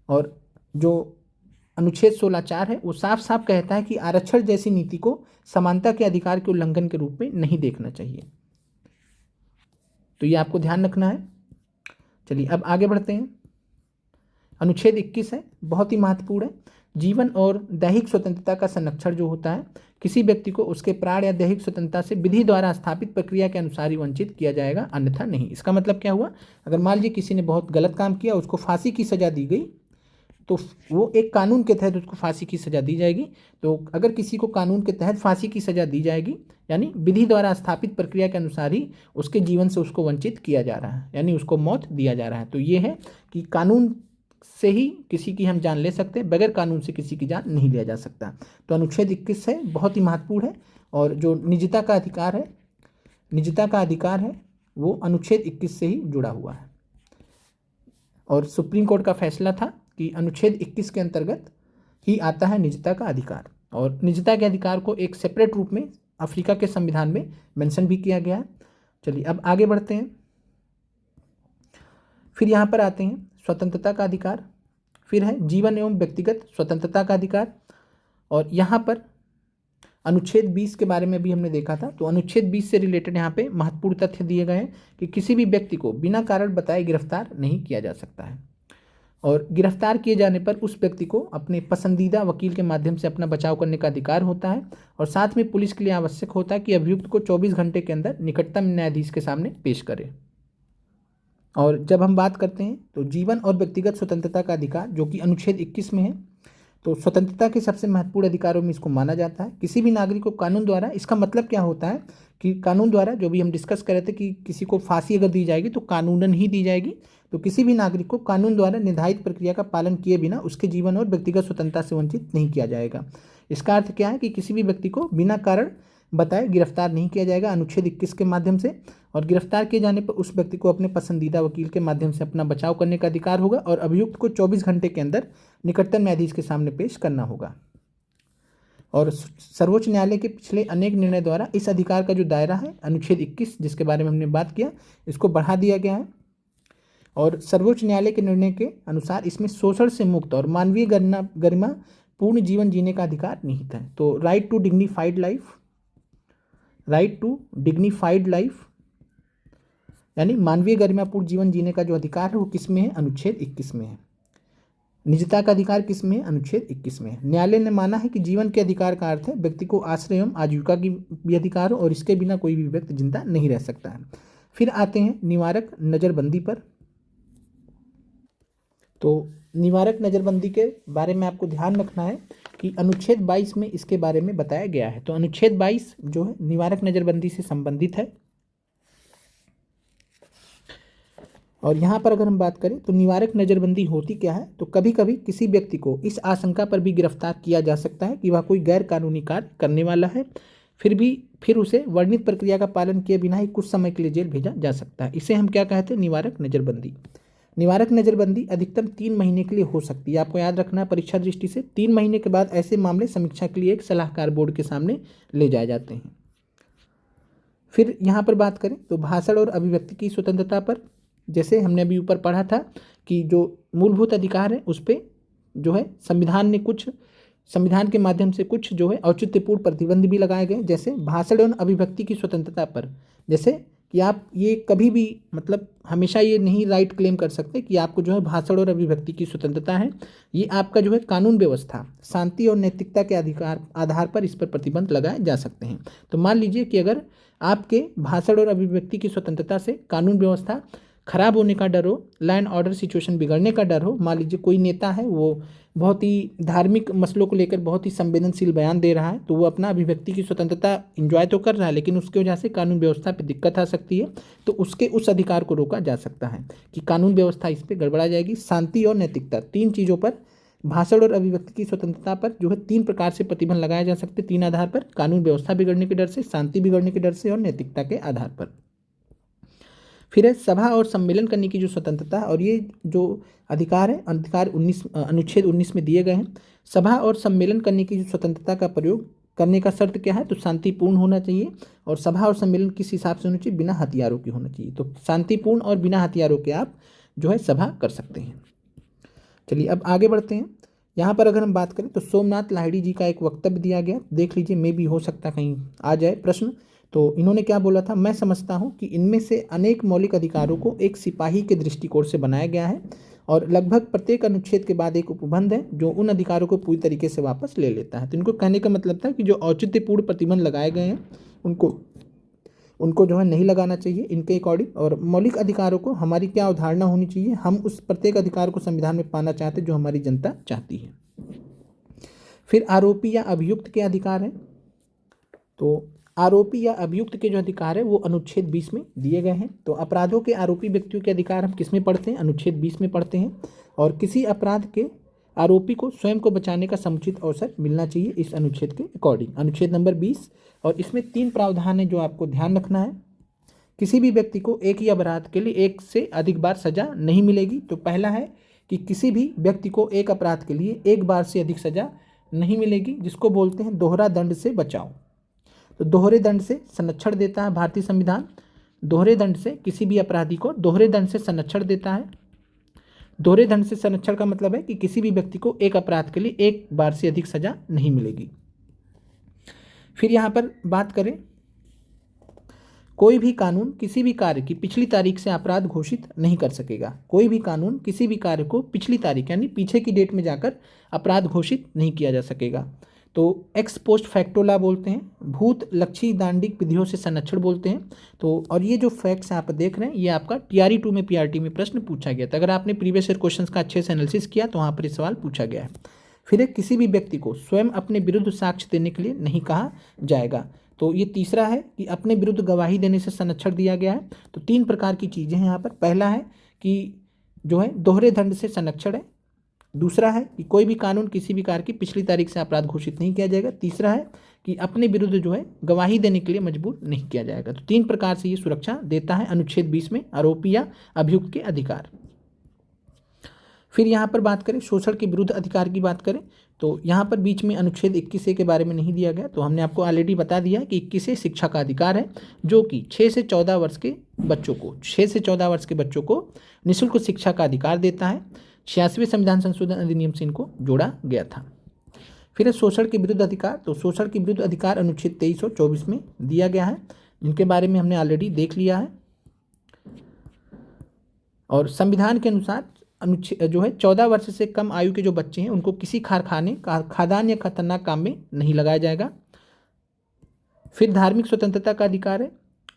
Speaker 1: और जो अनुच्छेद 16(4) है वो साफ साफ कहता है कि आरक्षण जैसी नीति को समानता के अधिकार के उल्लंघन के रूप में नहीं देखना चाहिए। तो ये आपको ध्यान रखना है। चलिए अब आगे बढ़ते हैं। अनुच्छेद 21 है, बहुत ही महत्वपूर्ण है। जीवन और दैहिक स्वतंत्रता का संरक्षण जो होता है, किसी व्यक्ति को उसके प्राण या दैहिक स्वतंत्रता से विधि द्वारा स्थापित प्रक्रिया के अनुसार ही वंचित किया जाएगा, अन्यथा नहीं। इसका मतलब क्या हुआ? अगर मान लीजिए किसी ने बहुत गलत काम किया, उसको फांसी की सज़ा दी गई, तो वो एक कानून के तहत उसको फांसी की सज़ा दी जाएगी। तो अगर किसी को कानून के तहत फांसी की सज़ा दी जाएगी, यानी विधि द्वारा स्थापित प्रक्रिया के अनुसार ही उसके जीवन से उसको वंचित किया जा रहा है, यानी उसको मौत दिया जा रहा है। तो ये है कि कानून से ही किसी की हम जान ले सकते हैं, बगैर कानून से किसी की जान नहीं लिया जा सकता। तो अनुच्छेद 21 है, बहुत ही महत्वपूर्ण है। और जो निजता का अधिकार है वो अनुच्छेद 21 से ही जुड़ा हुआ है। और सुप्रीम कोर्ट का फैसला था कि अनुच्छेद 21 के अंतर्गत ही आता है निजता का अधिकार। और निजता के अधिकार को एक सेपरेट रूप में अफ्रीका के संविधान में मेंशन भी किया गया है। चलिए अब आगे बढ़ते हैं। फिर यहाँ पर आते हैं स्वतंत्रता का अधिकार, फिर है जीवन एवं व्यक्तिगत स्वतंत्रता का अधिकार। और यहाँ पर अनुच्छेद 20 के बारे में भी हमने देखा था। तो अनुच्छेद 20 से रिलेटेड यहाँ पे महत्वपूर्ण तथ्य दिए गए हैं कि किसी भी व्यक्ति को बिना कारण बताए गिरफ्तार नहीं किया जा सकता है। और गिरफ्तार किए जाने पर उस व्यक्ति को अपने पसंदीदा वकील के माध्यम से अपना बचाव करने का अधिकार होता है। और साथ में पुलिस के लिए आवश्यक होता है कि अभियुक्त को 24 घंटे के अंदर निकटतम न्यायाधीश के सामने पेश करे। और जब हम बात करते हैं तो जीवन और व्यक्तिगत स्वतंत्रता का अधिकार जो कि अनुच्छेद 21 में है, तो स्वतंत्रता के सबसे महत्वपूर्ण अधिकारों में इसको माना जाता है। किसी भी नागरिक को कानून द्वारा, इसका मतलब क्या होता है कि कानून द्वारा, जो भी हम डिस्कस कर रहे थे कि किसी को फांसी अगर दी जाएगी तो कानूनन ही दी जाएगी। तो किसी भी नागरिक को कानून द्वारा निर्धारित प्रक्रिया का पालन किए बिना उसके जीवन और व्यक्तिगत स्वतंत्रता से वंचित नहीं किया जाएगा। इसका अर्थ क्या है कि किसी भी व्यक्ति को बिना कारण बताए गिरफ्तार नहीं किया जाएगा अनुच्छेद 21 के माध्यम से। और गिरफ्तार किए जाने पर उस व्यक्ति को अपने पसंदीदा वकील के माध्यम से अपना बचाव करने का अधिकार होगा और अभियुक्त को 24 घंटे के अंदर निकटतम न्यायाधीश के सामने पेश करना होगा। और सर्वोच्च न्यायालय के पिछले अनेक निर्णय द्वारा इस अधिकार का जो दायरा है अनुच्छेद 21 जिसके बारे में हमने बात किया, इसको बढ़ा दिया गया है। और सर्वोच्च न्यायालय के निर्णय के अनुसार इसमें शोषण से मुक्त और मानवीय गरिमा पूर्ण जीवन जीने का अधिकार निहित है। तो राइट टू डिग्निफाइड लाइफ यानी मानवीय गरिमापूर्ण जीवन जीने का जो अधिकार है वो किस में है? अनुच्छेद 21 में है। निजता का अधिकार किस में है? अनुच्छेद 21 में है। न्यायालय ने माना है कि जीवन के अधिकार का अर्थ है व्यक्ति को आश्रय एवं आजीविका की भी अधिकार हो और इसके बिना कोई भी व्यक्ति जिंदा नहीं रह सकता है। फिर आते हैं निवारक नज़रबंदी पर। तो निवारक नज़रबंदी के बारे में आपको ध्यान रखना है कि अनुच्छेद 22 में इसके बारे में बताया गया है। तो अनुच्छेद 22 जो है निवारक नज़रबंदी से संबंधित है। और यहाँ पर अगर हम बात करें तो निवारक नज़रबंदी होती क्या है? तो कभी कभी किसी व्यक्ति को इस आशंका पर भी गिरफ्तार किया जा सकता है कि वह कोई गैर कानूनी कार्य करने वाला है, फिर उसे वर्णित प्रक्रिया का पालन किए बिना ही कुछ समय के लिए जेल भेजा जा सकता है। इसे हम क्या कहते हैं? निवारक नज़रबंदी। निवारक नज़रबंदी अधिकतम 3 महीने के लिए हो सकती है। आपको याद रखना है परीक्षा दृष्टि से 3 महीने के बाद ऐसे मामले समीक्षा के लिए एक सलाहकार बोर्ड के सामने ले जाए जाते हैं। फिर यहाँ पर बात करें तो भाषण और अभिव्यक्ति की स्वतंत्रता पर, जैसे हमने अभी ऊपर पढ़ा था कि जो मूलभूत अधिकार है उस पर जो है संविधान के माध्यम से कुछ जो है औचित्यपूर्ण प्रतिबंध भी लगाए गए। जैसे भाषण एवं अभिव्यक्ति की स्वतंत्रता पर, जैसे कि आप ये कभी भी मतलब हमेशा ये नहीं राइट क्लेम कर सकते कि आपको जो है भाषण और अभिव्यक्ति की स्वतंत्रता है। ये आपका जो है कानून व्यवस्था, शांति और नैतिकता के अधिकार आधार पर इस पर प्रतिबंध लगाए जा सकते हैं। तो मान लीजिए कि अगर आपके भाषण और अभिव्यक्ति की स्वतंत्रता से कानून व्यवस्था खराब होने का डर हो, लॉ एंड ऑर्डर सिचुएशन बिगड़ने का डर हो, मान लीजिए कोई नेता है वो बहुत ही धार्मिक मसलों को लेकर बहुत ही संवेदनशील बयान दे रहा है, तो वो अपना अभिव्यक्ति की स्वतंत्रता इंजॉय तो कर रहा है, लेकिन उसकी वजह से कानून व्यवस्था पे दिक्कत आ सकती है, तो उसके उस अधिकार को रोका जा सकता है कि कानून व्यवस्था इस पर गड़बड़ा जाएगी। शांति और नैतिकता, तीन चीज़ों पर, भाषण और अभिव्यक्ति की स्वतंत्रता पर जो है तीन प्रकार से प्रतिबंध लगाए जा सकते, तीन आधार पर, कानून व्यवस्था बिगड़ने के डर से, शांति बिगड़ने के डर से और नैतिकता के आधार पर। फिर है सभा और सम्मेलन करने की जो स्वतंत्रता है, और ये जो अधिकार है अधिकार 19 अनुच्छेद 19 में दिए गए हैं। सभा और सम्मेलन करने की जो स्वतंत्रता का प्रयोग करने का शर्त क्या है, तो शांतिपूर्ण होना चाहिए, और सभा और सम्मेलन किस हिसाब से होना चाहिए, बिना हथियारों के होना चाहिए। तो शांतिपूर्ण और बिना हथियारों के आप जो है सभा कर सकते हैं। चलिए अब आगे बढ़ते हैं। यहाँ पर अगर हम बात करें तो सोमनाथ लाहिड़ी जी का एक वक्तव्य दिया गया, देख लीजिए, मे भी हो सकता कहीं आ जाए प्रश्न। तो इन्होंने क्या बोला था, मैं समझता हूँ कि इनमें से अनेक मौलिक अधिकारों को एक सिपाही के दृष्टिकोण से बनाया गया है, और लगभग प्रत्येक अनुच्छेद के बाद एक उपबंध है जो उन अधिकारों को पूरी तरीके से वापस ले लेता है। तो इनको कहने का मतलब था कि जो औचित्यपूर्ण प्रतिबंध लगाए गए हैं उनको जो है नहीं लगाना चाहिए इनके अकॉर्डिंग। और मौलिक अधिकारों को हमारी क्या अवधारणा होनी चाहिए, हम उस प्रत्येक अधिकार को संविधान में पाना चाहते हैं जो हमारी जनता चाहती है। फिर आरोपी या अभियुक्त के अधिकार हैं। तो आरोपी या अभियुक्त के जो अधिकार है वो अनुच्छेद 20 में दिए गए हैं। तो अपराधों के आरोपी व्यक्तियों के अधिकार हम किस में पढ़ते हैं, अनुच्छेद 20 में पढ़ते हैं। और किसी अपराध के आरोपी को स्वयं को बचाने का समुचित अवसर मिलना चाहिए इस अनुच्छेद के अकॉर्डिंग, अनुच्छेद नंबर 20। और इसमें 3 प्रावधान है जो आपको ध्यान रखना है। किसी भी व्यक्ति को एक ही अपराध के लिए एक से अधिक बार सजा नहीं मिलेगी। तो पहला है कि किसी भी व्यक्ति को एक अपराध के लिए एक बार से अधिक सजा नहीं मिलेगी, जिसको बोलते हैं दोहरा दंड से बचाव। तो दोहरे दंड से संरक्षण देता है भारतीय संविधान। दोहरे दंड से किसी भी अपराधी को दोहरे दंड से संरक्षण देता है। दोहरे दंड से संरक्षण का मतलब है कि किसी भी व्यक्ति को एक अपराध के लिए एक बार से अधिक सजा नहीं मिलेगी। फिर यहाँ पर बात करें, कोई भी कानून किसी भी कार्य की पिछली तारीख से अपराध घोषित नहीं कर सकेगा। कोई भी कानून किसी भी कार्य को पिछली तारीख यानी पीछे की डेट में जाकर अपराध घोषित नहीं किया जा सकेगा। तो एक्स पोस्ट फैक्टो लॉ बोलते हैं, भूत लक्षी दांडिक विधियों से संरक्षण बोलते हैं। तो और ये जो फैक्ट्स आप देख रहे हैं ये आपका TRE 2 में PRT में प्रश्न पूछा गया था। अगर आपने प्रीवियस ईयर क्वेश्चंस का अच्छे से एनालिसिस किया तो वहाँ पर सवाल पूछा गया है। फिर किसी भी व्यक्ति को स्वयं अपने विरुद्ध साक्ष्य देने के लिए नहीं कहा जाएगा। तो ये तीसरा है कि अपने विरुद्ध गवाही देने से संरक्षण दिया गया है। तो 3 प्रकार की चीज़ें हैं यहाँ पर। पहला है कि जो है दोहरे दंड से संरक्षण है। दूसरा है कि कोई भी कानून किसी भी कार्य की पिछली तारीख से अपराध घोषित नहीं किया जाएगा। तीसरा है कि अपने विरुद्ध जो है गवाही देने के लिए मजबूर नहीं किया जाएगा। तो 3 प्रकार से ये सुरक्षा देता है अनुच्छेद 20 में आरोपी या अभियुक्त के अधिकार। फिर यहाँ पर बात करें शोषण के विरुद्ध अधिकार की बात करें तो यहाँ पर बीच में अनुच्छेद 21A के बारे में नहीं दिया गया। तो हमने आपको ऑलरेडी बता दिया कि 21A शिक्षा का अधिकार है, जो कि 6 से 14 वर्ष के बच्चों को निःशुल्क शिक्षा का अधिकार देता है। 86वें संविधान संशोधन अधिनियम से इनको जोड़ा गया था। फिर शोषण के विरुद्ध अधिकार। तो शोषण के विरुद्ध अधिकार अनुच्छेद 23 और 24 में दिया गया है, जिनके बारे में हमने ऑलरेडी देख लिया है। और संविधान के अनुसार अनुच्छेद जो है 14 वर्ष से कम आयु के जो बच्चे हैं उनको किसी खादान या खतरनाक काम में नहीं लगाया जाएगा। फिर धार्मिक स्वतंत्रता का अधिकार है।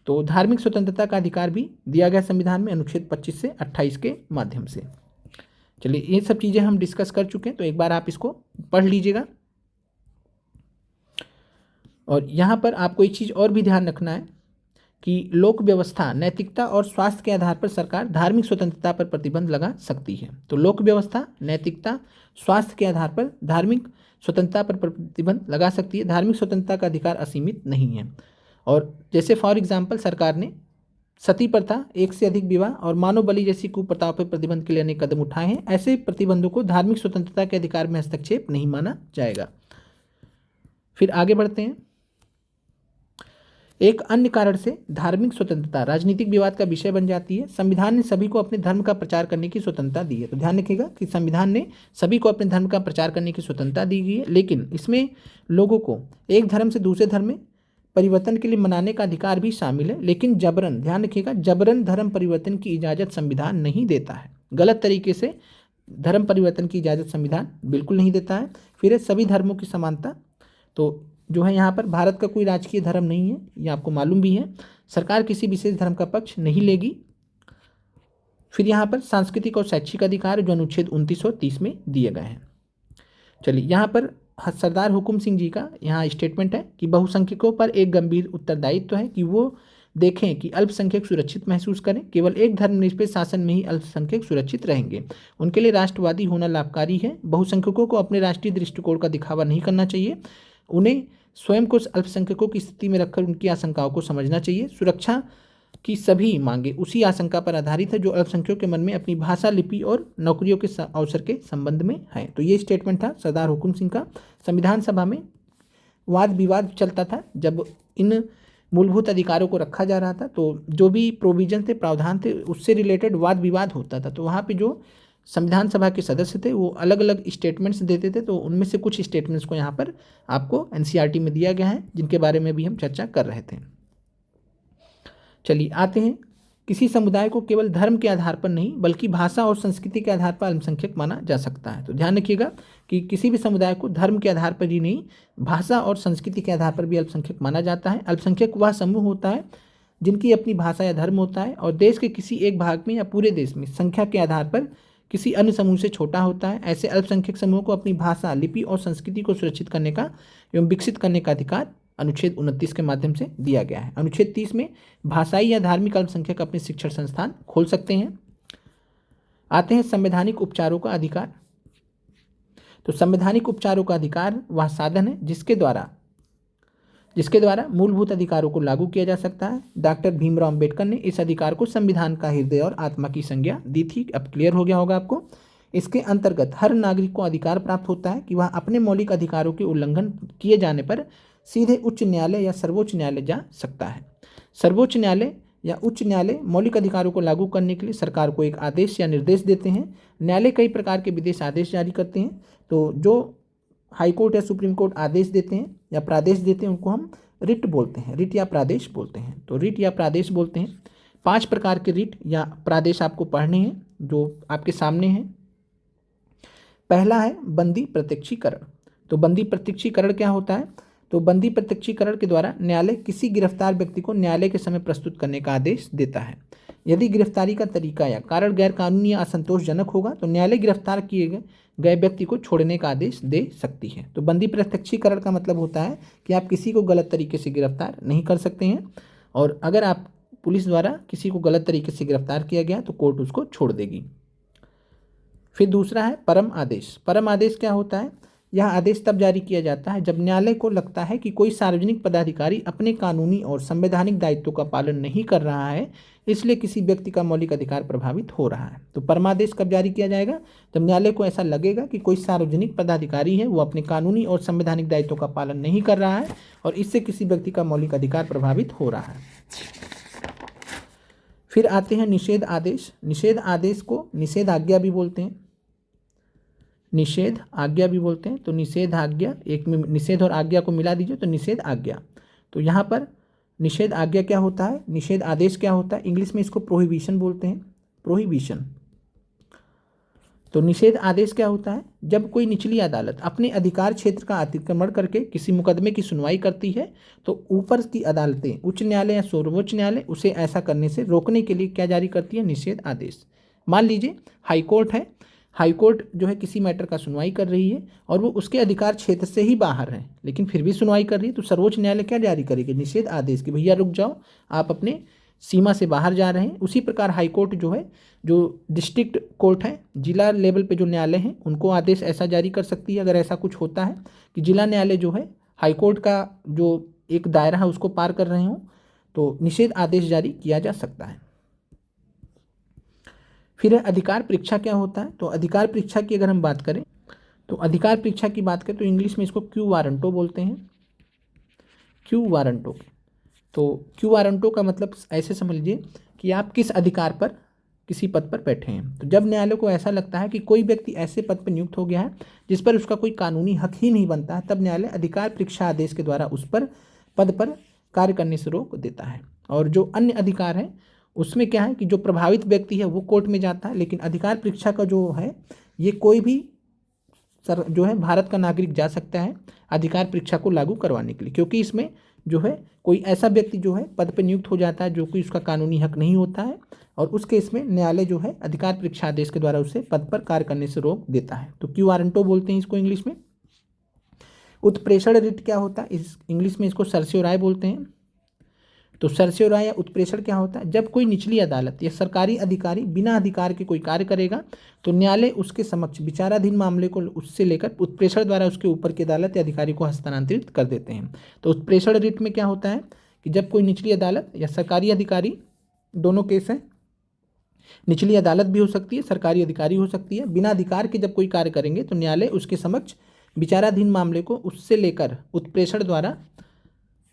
Speaker 1: तो धार्मिक स्वतंत्रता का अधिकार भी दिया गया संविधान में अनुच्छेद 25 से 28 के माध्यम से। चलिए ये सब चीज़ें हम डिस्कस कर चुके हैं, तो एक बार आप इसको पढ़ लीजिएगा। और यहाँ पर आपको एक चीज़ और भी ध्यान रखना है कि लोक व्यवस्था, नैतिकता और स्वास्थ्य के आधार पर सरकार धार्मिक स्वतंत्रता पर प्रतिबंध लगा सकती है। तो लोक व्यवस्था, नैतिकता, स्वास्थ्य के आधार पर धार्मिक स्वतंत्रता पर प्रतिबंध लगा सकती है। धार्मिक स्वतंत्रता का अधिकार असीमित नहीं है। और जैसे फॉर एग्जाम्पल सरकार ने सती प्रथा, एक से अधिक विवाह और मानव बलि जैसी कुप्रथाओं पर प्रतिबंध के लिए अनेक कदम उठाए हैं। ऐसे प्रतिबंधों को धार्मिक स्वतंत्रता के अधिकार में हस्तक्षेप नहीं माना जाएगा। फिर आगे बढ़ते हैं। एक अन्य कारण से धार्मिक स्वतंत्रता राजनीतिक विवाद का विषय बन जाती है। संविधान ने सभी को अपने धर्म का प्रचार करने की स्वतंत्रता दी है। तो ध्यान रखिएगा कि संविधान ने सभी को अपने धर्म का प्रचार करने की स्वतंत्रता दी गई है, लेकिन इसमें लोगों को एक धर्म से दूसरे धर्म में परिवर्तन के लिए मनाने का अधिकार भी शामिल है, लेकिन जबरन, ध्यान रखिएगा, जबरन धर्म परिवर्तन की इजाज़त संविधान नहीं देता है। गलत तरीके से धर्म परिवर्तन की इजाज़त संविधान बिल्कुल नहीं देता है। फिर है सभी धर्मों की समानता। तो जो है यहाँ पर भारत का कोई राजकीय धर्म नहीं है, ये आपको मालूम भी है। सरकार किसी विशेष धर्म का पक्ष नहीं लेगी। फिर यहाँ पर सांस्कृतिक और शैक्षिक अधिकार जो अनुच्छेद 29 और 30 में दिए गए हैं। चलिए, यहाँ पर सरदार हुकुम सिंह जी का यहाँ स्टेटमेंट है कि बहुसंख्यकों पर एक गंभीर उत्तरदायित्व है कि वो देखें कि अल्पसंख्यक सुरक्षित महसूस करें। केवल एक धर्मनिरपेक्ष शासन में ही अल्पसंख्यक सुरक्षित रहेंगे। उनके लिए राष्ट्रवादी होना लाभकारी है। बहुसंख्यकों को अपने राष्ट्रीय दृष्टिकोण का दिखावा नहीं करना चाहिए। उन्हें स्वयं को अल्पसंख्यकों की स्थिति में रखकर उनकी आशंकाओं को समझना चाहिए। सुरक्षा की सभी मांगे उसी आशंका पर आधारित है जो अल्पसंख्यकों के मन में अपनी भाषा, लिपि और नौकरियों के अवसर के संबंध में है। तो ये स्टेटमेंट था सरदार हुकुम सिंह का। संविधान सभा में वाद विवाद चलता था जब इन मूलभूत अधिकारों को रखा जा रहा था, तो जो भी प्रोविजन थे, प्रावधान थे, उससे रिलेटेड वाद विवाद होता था। तो वहाँ पे जो संविधान सभा के सदस्य थे वो अलग अलग स्टेटमेंट्स देते थे। तो उनमें से कुछ स्टेटमेंट्स को यहाँ पर आपको एनसीईआरटी में दिया गया है, जिनके बारे में भी हम चर्चा कर रहे थे। चलिए आते हैं, किसी समुदाय को केवल धर्म के आधार पर नहीं बल्कि भाषा और संस्कृति के आधार पर अल्पसंख्यक माना जा सकता है। तो ध्यान रखिएगा कि किसी भी समुदाय को धर्म के आधार पर ही नहीं, भाषा और संस्कृति के आधार पर भी अल्पसंख्यक माना जाता है। अल्पसंख्यक वह समूह होता है जिनकी अपनी भाषा या धर्म होता है और देश के किसी एक भाग में या पूरे देश में संख्या के आधार पर किसी अन्य समूह से छोटा होता है। ऐसे अल्पसंख्यक समूह को अपनी भाषा, लिपि और संस्कृति को सुरक्षित करने का एवं विकसित करने का अधिकार अनुच्छेद 29 के माध्यम से दिया गया है। अनुच्छेद 30 में भाषाई या धार्मिक अल्पसंख्यक अपने शिक्षण संस्थान खोल सकते हैं। आते हैं संवैधानिक उपचारों का अधिकार। तो संवैधानिक उपचारों का अधिकार वह साधन है जिसके द्वारा मूलभूत अधिकारों को लागू किया जा सकता है। डॉक्टर भीमराव अंबेडकर ने इस अधिकार को संविधान का हृदय और आत्मा की संज्ञा दी थी। अब क्लियर हो गया होगा आपको। इसके अंतर्गत हर नागरिक को अधिकार प्राप्त होता है कि वह अपने मौलिक अधिकारों के उल्लंघन किए जाने पर सीधे उच्च न्यायालय या सर्वोच्च न्यायालय जा सकता है। सर्वोच्च न्यायालय या उच्च न्यायालय मौलिक अधिकारों को लागू करने के लिए सरकार को एक आदेश या निर्देश देते हैं। न्यायालय कई प्रकार के विदेश आदेश जारी करते हैं। तो जो हाई कोर्ट या सुप्रीम कोर्ट आदेश देते हैं या प्रादेश देते हैं उनको हम रिट बोलते हैं, रिट या प्रादेश बोलते हैं। तो रिट या प्रादेश बोलते हैं। 5 प्रकार के रिट या प्रादेश आपको पढ़ने हैं जो आपके सामने हैं। पहला है बंदी प्रत्यक्षीकरण। तो बंदी प्रत्यक्षीकरण क्या होता है? तो बंदी प्रत्यक्षीकरण के द्वारा न्यायालय किसी गिरफ्तार व्यक्ति को न्यायालय के समय प्रस्तुत करने का आदेश देता है। यदि गिरफ्तारी का तरीका या कारण गैर कानूनी या असंतोषजनक होगा तो न्यायालय गिरफ्तार किए गए व्यक्ति को छोड़ने का आदेश दे सकती है। तो बंदी प्रत्यक्षीकरण का मतलब होता है कि आप किसी को गलत तरीके से गिरफ्तार नहीं कर सकते हैं, और अगर आप पुलिस द्वारा किसी को गलत तरीके से गिरफ्तार किया गया तो कोर्ट उसको छोड़ देगी। फिर दूसरा है परम आदेश। परम आदेश क्या होता है? यह आदेश तब जारी किया जाता है जब न्यायालय को लगता है कि कोई सार्वजनिक पदाधिकारी अपने कानूनी और संवैधानिक दायित्वों का पालन नहीं कर रहा है, इसलिए किसी व्यक्ति का मौलिक अधिकार प्रभावित हो रहा है। तो परमादेश कब जारी किया जाएगा? जब न्यायालय को ऐसा लगेगा कि कोई सार्वजनिक पदाधिकारी है, वो अपने कानूनी और संवैधानिक दायित्वों का पालन नहीं कर रहा है और इससे किसी व्यक्ति का मौलिक अधिकार प्रभावित हो रहा है। फिर आते हैं निषेध आदेश। निषेध आदेश को निषेध आज्ञा भी बोलते हैं, निषेध आज्ञा भी बोलते हैं। तो निषेध आज्ञा, एक में निषेध और आज्ञा को मिला दीजिए तो निषेध आज्ञा। तो यहाँ पर निषेध आज्ञा क्या होता है, निषेध आदेश क्या होता है? इंग्लिश में इसको प्रोहिबिशन बोलते हैं, प्रोहिबिशन। तो निषेध आदेश क्या होता है? जब कोई निचली अदालत अपने अधिकार क्षेत्र का अतिक्रमण करके किसी मुकदमे की सुनवाई करती है तो ऊपर की अदालतें, उच्च न्यायालय या सर्वोच्च न्यायालय, उसे ऐसा करने से रोकने के लिए क्या जारी करती है? निषेध आदेश। मान लीजिए हाई कोर्ट है, हाई कोर्ट जो है किसी मैटर का सुनवाई कर रही है और वो उसके अधिकार क्षेत्र से ही बाहर है लेकिन फिर भी सुनवाई कर रही है, तो सर्वोच्च न्यायालय क्या जारी करेगी? निषेध आदेश कि भैया रुक जाओ, आप अपने सीमा से बाहर जा रहे हैं। उसी प्रकार हाई कोर्ट जो है, जो डिस्ट्रिक्ट कोर्ट है, जिला लेवल पे जो न्यायालय हैं, उनको आदेश ऐसा जारी कर सकती है अगर ऐसा कुछ होता है कि जिला न्यायालय जो है हाई कोर्ट का जो एक दायरा है उसको पार कर रहे हों, तो निषेध आदेश जारी किया जा सकता है। फिर अधिकार परीक्षा क्या होता है? तो अधिकार परीक्षा की अगर हम बात करें तो अधिकार परीक्षा की बात करें तो इंग्लिश में इसको क्यू वारंटो बोलते हैं, क्यू वारंटो। तो क्यू वारंटो का मतलब ऐसे समझ लीजिए कि आप किस अधिकार पर किसी पद पर बैठे हैं। तो जब न्यायालय को ऐसा लगता है कि कोई व्यक्ति ऐसे पद पर नियुक्त हो गया है जिस पर उसका कोई कानूनी हक ही नहीं बनता है, तब न्यायालय अधिकार परीक्षा आदेश के द्वारा उस पर पद पर कार्य करने से रोक देता है। और जो अन्य अधिकार है उसमें क्या है कि जो प्रभावित व्यक्ति है वो कोर्ट में जाता है, लेकिन अधिकार परीक्षा का जो है ये कोई भी जो है भारत का नागरिक जा सकता है अधिकार परीक्षा को लागू करवाने के लिए, क्योंकि इसमें जो है कोई ऐसा व्यक्ति जो है पद पर नियुक्त हो जाता है जो कि उसका कानूनी हक नहीं होता है, और उस केस में न्यायालय जो है अधिकार परीक्षा आदेश के द्वारा उसे पद पर कार्य करने से रोक देता है। तो क्यू वारंटो बोलते हैं इसको इंग्लिश में। उत्प्रेषण रिट क्या होता है, इस इंग्लिश में इसको सर्स्योराय बोलते हैं। तो सर्स्योराय या उत्प्रेषण क्या होता है, जब कोई निचली अदालत या सरकारी अधिकारी बिना अधिकार के कोई कार्य करेगा तो न्यायालय उसके समक्ष विचाराधीन मामले को उससे लेकर उत्प्रेषण द्वारा उसके ऊपर की अदालत या अधिकारी को हस्तांतरित कर देते हैं। तो उत्प्रेषण रिट में क्या होता है कि जब कोई निचली अदालत या सरकारी अधिकारी, दोनों केस हैं, निचली अदालत भी हो सकती है, सरकारी अधिकारी हो सकती है, बिना अधिकार के जब कोई कार्य करेंगे तो न्यायालय उसके समक्ष विचाराधीन मामले को उससे लेकर उत्प्रेषण द्वारा